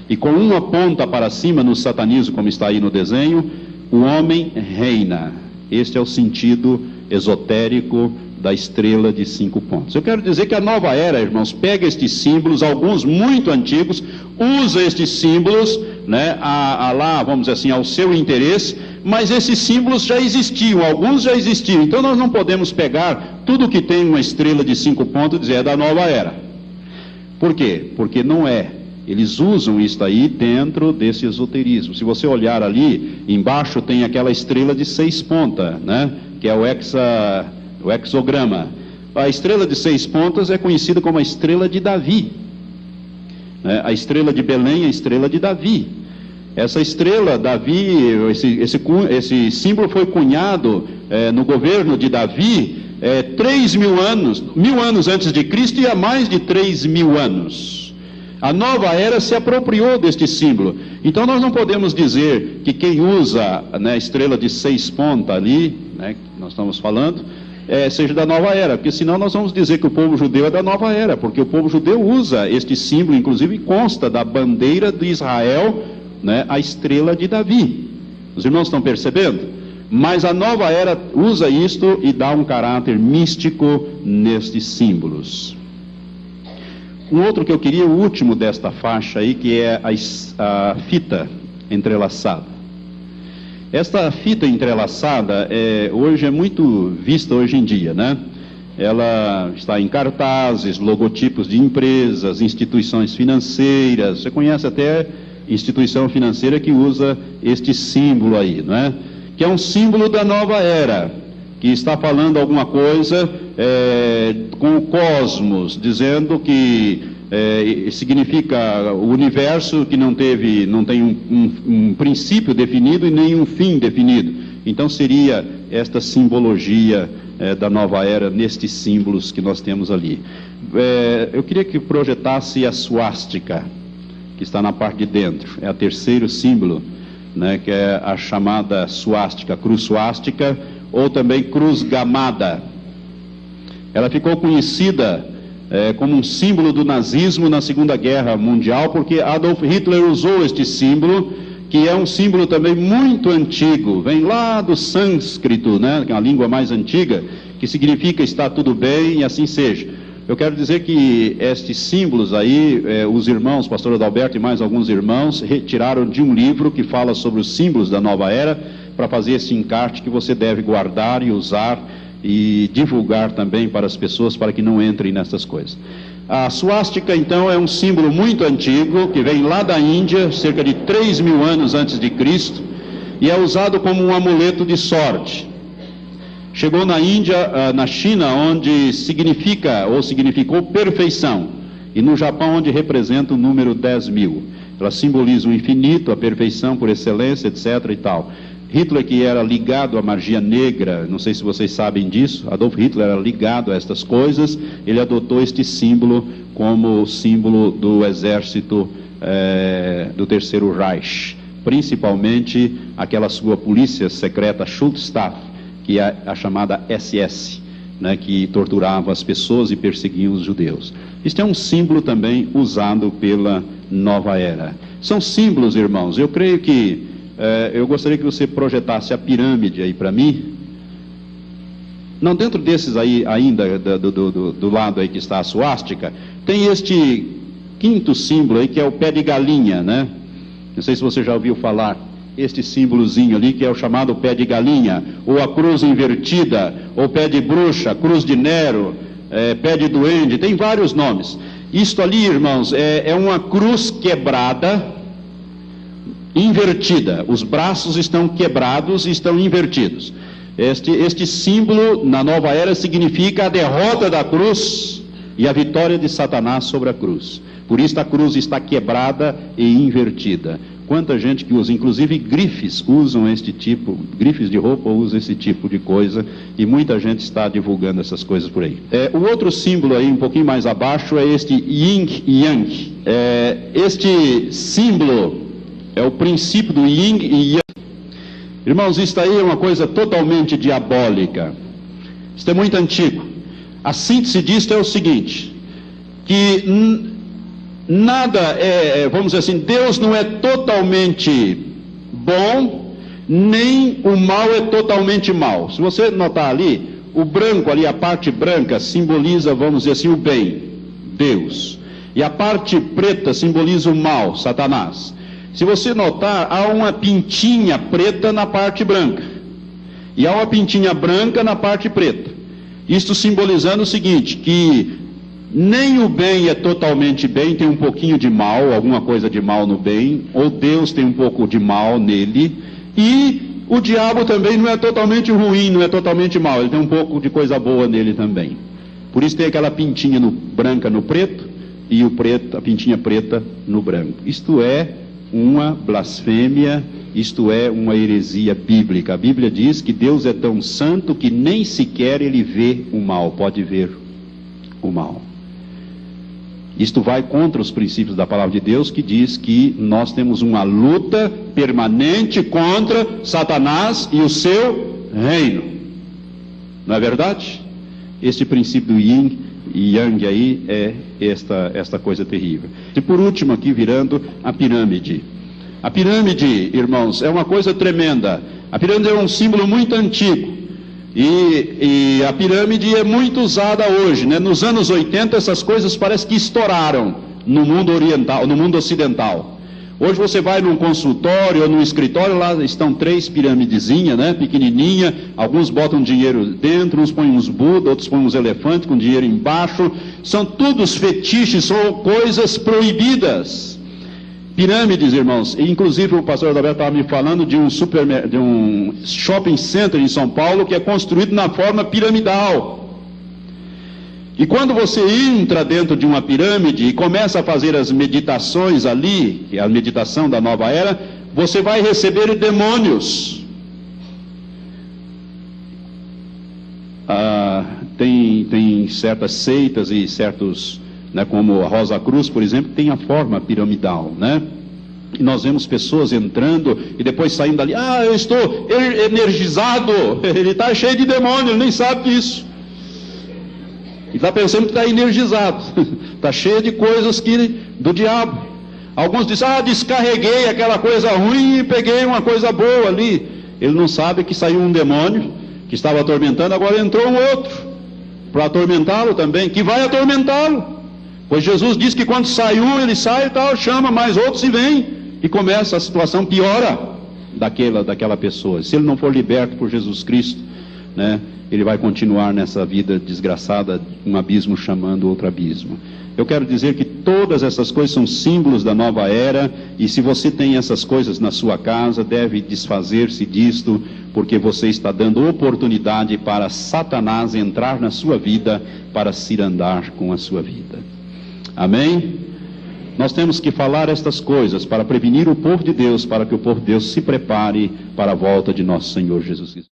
E com uma ponta para cima no satanismo, como está aí no desenho, o homem reina. Este é o sentido esotérico da estrela de 5 pontos. Eu quero dizer que a nova era, irmãos, pega estes símbolos, alguns muito antigos, usa estes símbolos, né, lá, vamos dizer assim, ao seu interesse, mas esses símbolos já existiam, alguns já existiam. Então nós não podemos pegar tudo que tem uma estrela de 5 pontos e dizer é da nova era. Por quê? Porque não é. Eles usam isso aí dentro desse esoterismo. Se você olhar ali, embaixo tem aquela estrela de 6 pontas, né, que é o hexograma. A estrela de 6 pontas é conhecida como a estrela de Davi, né? A estrela de Belém é a estrela de Davi. Essa estrela, Davi, esse símbolo foi cunhado no governo de Davi, 3.000 anos, 1.000 anos antes de Cristo e há mais de 3.000 anos. A nova era se apropriou deste símbolo. Então nós não podemos dizer que quem usa, né, a estrela de 6 pontas ali, né, que nós estamos falando, seja da nova era, porque senão nós vamos dizer que o povo judeu é da nova era, porque o povo judeu usa este símbolo, inclusive consta da bandeira de Israel, né, a estrela de Davi. Os irmãos estão percebendo? Mas a nova era usa isto e dá um caráter místico nestes símbolos. Um outro que eu queria, o último desta faixa aí, que é a fita entrelaçada. Esta fita entrelaçada hoje é muito vista hoje em dia, né? Ela está em cartazes, logotipos de empresas, instituições financeiras. Você conhece até instituição financeira que usa este símbolo aí, não é? Que é um símbolo da nova era, que está falando alguma coisa com o cosmos, dizendo que significa o universo que não tem um princípio definido e nem um fim definido. Então seria esta simbologia da nova era nestes símbolos que nós temos ali. Eu queria que projetasse a suástica, que está na parte de dentro. É o terceiro símbolo, né, que é a chamada suástica, cruz suástica, ou também cruz gamada. Ela ficou conhecida como um símbolo do nazismo na Segunda Guerra Mundial, porque Adolf Hitler usou este símbolo, que é um símbolo também muito antigo, vem lá do sânscrito, né, que é a língua mais antiga, que significa está tudo bem e assim seja. Eu quero dizer que estes símbolos aí, os irmãos, pastor Adalberto e mais alguns irmãos, retiraram de um livro que fala sobre os símbolos da nova era, para fazer esse encarte que você deve guardar e usar e divulgar também para as pessoas, para que não entrem nessas coisas. A suástica, então, é um símbolo muito antigo, que vem lá da Índia, cerca de 3.000 anos antes de Cristo, e é usado como um amuleto de sorte. Chegou na Índia, na China, onde significou perfeição, e no Japão, onde representa o número 10.000. Ela simboliza o infinito, a perfeição por excelência, etc. e tal. Hitler, que era ligado à magia negra, não sei se vocês sabem disso, Adolf Hitler era ligado a estas coisas, ele adotou este símbolo como símbolo do exército do Terceiro Reich, principalmente aquela sua polícia secreta Schutzstaff, que é a chamada SS, né, que torturava as pessoas e perseguia os judeus. Isto é um símbolo também usado pela nova era. São símbolos, irmãos. Eu creio que eu gostaria que você projetasse a pirâmide aí para mim. Não, dentro desses aí ainda, do lado aí que está a suástica, tem este quinto símbolo aí, que é o pé de galinha, né? Não sei se você já ouviu falar, este símbolozinho ali, que é o chamado pé de galinha, ou a cruz invertida, ou pé de bruxa, cruz de Nero, pé de duende, tem vários nomes. Isto ali, irmãos, é uma cruz quebrada, invertida. Os braços estão quebrados e estão invertidos. Este símbolo, na nova era, significa a derrota da cruz e a vitória de Satanás sobre a cruz. Por isso a cruz está quebrada e invertida. Quanta gente que usa, inclusive grifes usam este tipo, grifes de roupa usam esse tipo de coisa, e muita gente está divulgando essas coisas por aí. O outro símbolo aí, um pouquinho mais abaixo, é este Yin e Yang. Este símbolo é o princípio do Yin e Yang. Irmãos, isso aí é uma coisa totalmente diabólica. Isso é muito antigo. A síntese disto é o seguinte, que nada vamos dizer assim, Deus não é totalmente bom, nem o mal é totalmente mal. Se você notar ali, o branco ali, a parte branca simboliza, vamos dizer assim, o bem, Deus. E a parte preta simboliza o mal, Satanás. Se você notar, há uma pintinha preta na parte branca, e há uma pintinha branca na parte preta. Isto simbolizando o seguinte, que nem o bem é totalmente bem, tem um pouquinho de mal, alguma coisa de mal no bem, ou Deus tem um pouco de mal nele, e o diabo também não é totalmente ruim, não é totalmente mal, ele tem um pouco de coisa boa nele também. Por isso tem aquela pintinha branca no preto, e a pintinha preta no branco. Isto é uma blasfêmia isto é uma heresia bíblica. A Bíblia diz que Deus é tão santo que nem sequer Ele vê o mal, pode ver o mal. Isto vai contra os princípios da palavra de Deus, que diz que nós temos uma luta permanente contra Satanás e o seu reino. Não é verdade? Este princípio do yin e yang aí é esta coisa terrível. E por último aqui, virando a pirâmide. A pirâmide, irmãos, é uma coisa tremenda. A pirâmide é um símbolo muito antigo. E a pirâmide é muito usada hoje, né? Nos anos 80 essas coisas parece que estouraram no mundo oriental, no mundo ocidental. Hoje você vai num consultório ou num escritório, lá estão 3 piramidezinhas, né? Pequenininha, alguns botam dinheiro dentro, uns põem uns Buda, outros põem uns elefantes com dinheiro embaixo. São todos fetiches ou coisas proibidas. Pirâmides, irmãos, e inclusive o pastor Adalberto estava me falando de um shopping center em São Paulo que é construído na forma piramidal. E quando você entra dentro de uma pirâmide e começa a fazer as meditações ali, que é a meditação da nova era, você vai receber demônios. Tem certas seitas e certos... né, como a Rosa Cruz, por exemplo, tem a forma piramidal, né? E nós vemos pessoas entrando e depois saindo dali, eu estou energizado, ele está cheio de demônio, ele nem sabe disso. Ele está pensando que está energizado, está cheio de coisas do diabo. Alguns dizem, descarreguei aquela coisa ruim e peguei uma coisa boa ali. Ele não sabe que saiu um demônio que estava atormentando, agora entrou um outro para atormentá-lo também, que vai atormentá-lo. Pois Jesus disse que quando sai um, ele sai e tal, chama mais outros e vem. E começa, a situação piora daquela pessoa. Se ele não for liberto por Jesus Cristo, né, ele vai continuar nessa vida desgraçada, um abismo chamando outro abismo. Eu quero dizer que todas essas coisas são símbolos da nova era, e se você tem essas coisas na sua casa, deve desfazer-se disto, porque você está dando oportunidade para Satanás entrar na sua vida, para cirandar com a sua vida. Amém? Nós temos que falar estas coisas para prevenir o povo de Deus, para que o povo de Deus se prepare para a volta de nosso Senhor Jesus Cristo.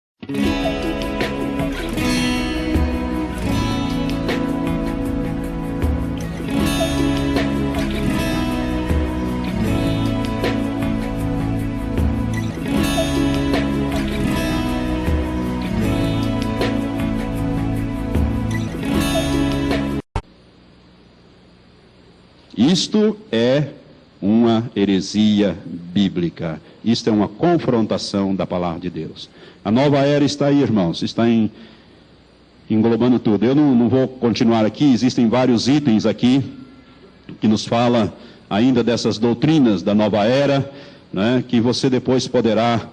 Isto é uma heresia bíblica. Isto é uma confrontação da palavra de Deus. A nova era está aí, irmãos, está englobando tudo. Eu não vou continuar aqui, existem vários itens aqui que nos fala ainda dessas doutrinas da nova era, né, que você depois poderá,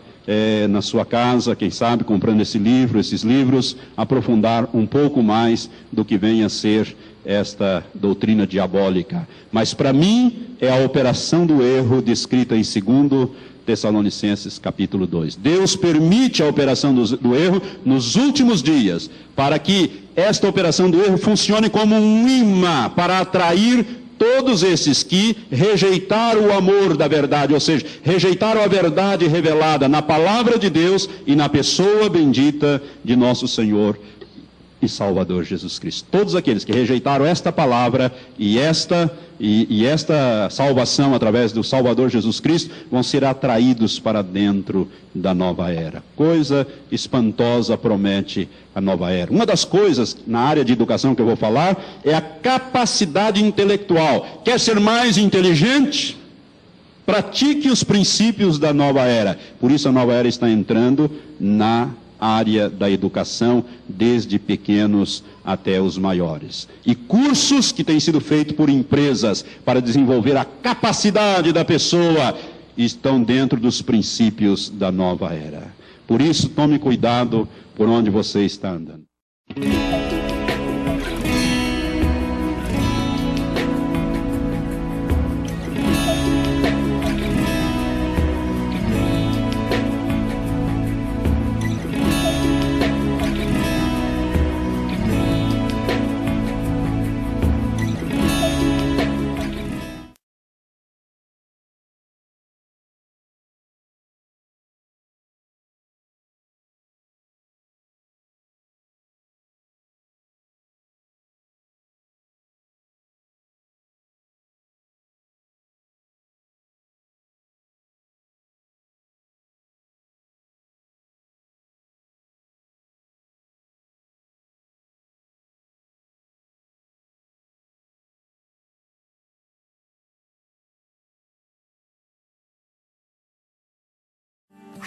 na sua casa, quem sabe, comprando esses livros, aprofundar um pouco mais do que vem a ser esta doutrina diabólica. Mas para mim é a operação do erro descrita em 2 Tessalonicenses capítulo 2. Deus permite a operação do erro nos últimos dias, para que esta operação do erro funcione como um imã para atrair todos esses que rejeitaram o amor da verdade, ou seja, rejeitaram a verdade revelada na palavra de Deus e na pessoa bendita de nosso Senhor e Salvador Jesus Cristo. Todos aqueles que rejeitaram esta palavra e esta salvação através do Salvador Jesus Cristo vão ser atraídos para dentro da nova era. Coisa espantosa promete a nova era. Uma das coisas na área de educação que eu vou falar é a capacidade intelectual. Quer ser mais inteligente? Pratique os princípios da nova era. Por isso a nova era está entrando na área da educação, desde pequenos até os maiores. E cursos que têm sido feitos por empresas para desenvolver a capacidade da pessoa estão dentro dos princípios da nova era. Por isso, tome cuidado por onde você está andando.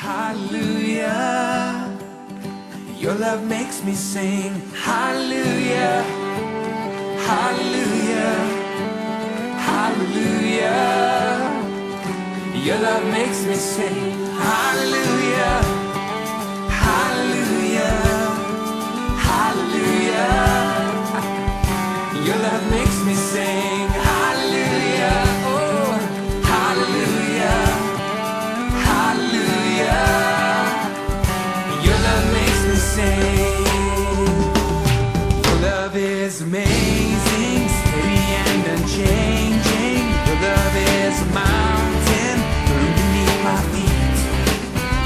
Hallelujah. Your love makes me sing. Hallelujah. Hallelujah. Hallelujah. Your love makes me sing. Hallelujah. Hallelujah. Hallelujah. Your love makes me sing. Hallelujah. Oh, hallelujah. Hallelujah. Your love makes me sing. Your love is amazing, steady and unchanging. Your love is a mountain firm beneath my feet.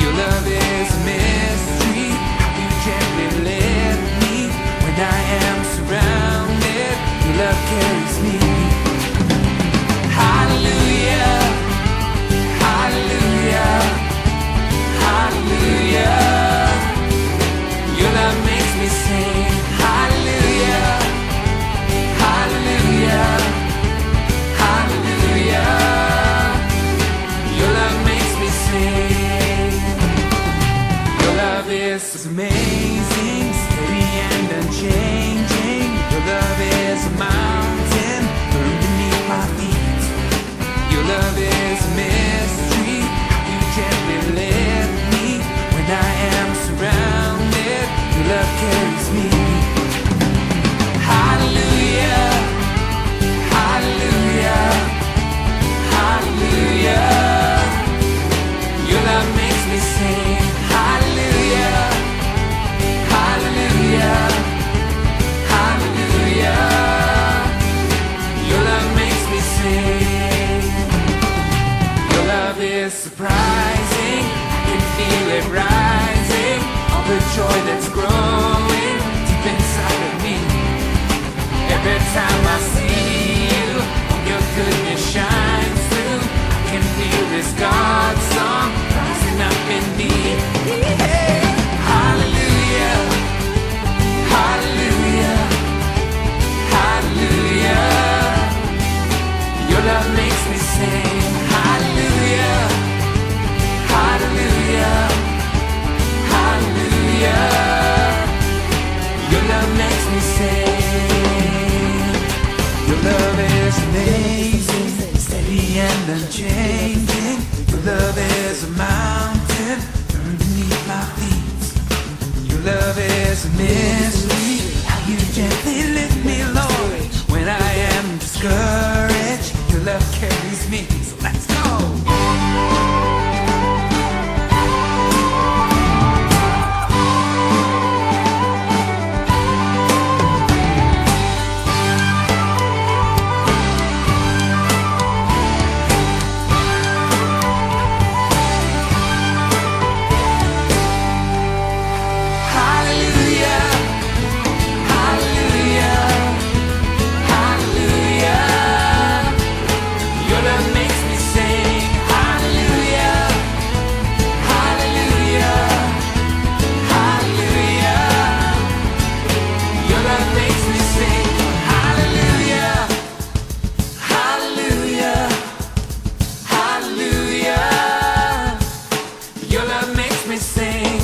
Your love is a mystery. How you gently lift me when I am surrounded. Your love carries me. Hallelujah. Hallelujah. Hallelujah. Your love makes me sing. Hallelujah. Hallelujah. Hallelujah. Your love makes me sing. Your love is amazing, steady and unchanging. Your love is a mountain firm beneath my feet. Your love is a mystery. How you gently lift me when I am surrounded. Your love carries me. Hallelujah. Hallelujah. Hallelujah. Your love makes me sing. Hallelujah. Hallelujah. Hallelujah. Your love makes me sing. Your love is surprising. I can feel it rising. All the joy that's growing deep inside of me. Every time I see you, your goodness shines through. I can feel this God song rising up in me. Hey. Hallelujah. Hallelujah. Hallelujah. Your love makes me sing. Hallelujah. Hallelujah. Hallelujah. Your love makes me sing. Your love is amazing, steady and unchanging. Your love is a mountain firm beneath my feet. Your love is a mystery. How you gently lift me, Lord, when I am discouraged. Your love carries me. So let's go. Hallelujah. Hallelujah. Hallelujah. Your love makes me sing. Hallelujah. Hallelujah. Hallelujah. Your love makes me sing. Hallelujah. Hallelujah. Hallelujah. Your love makes me sing.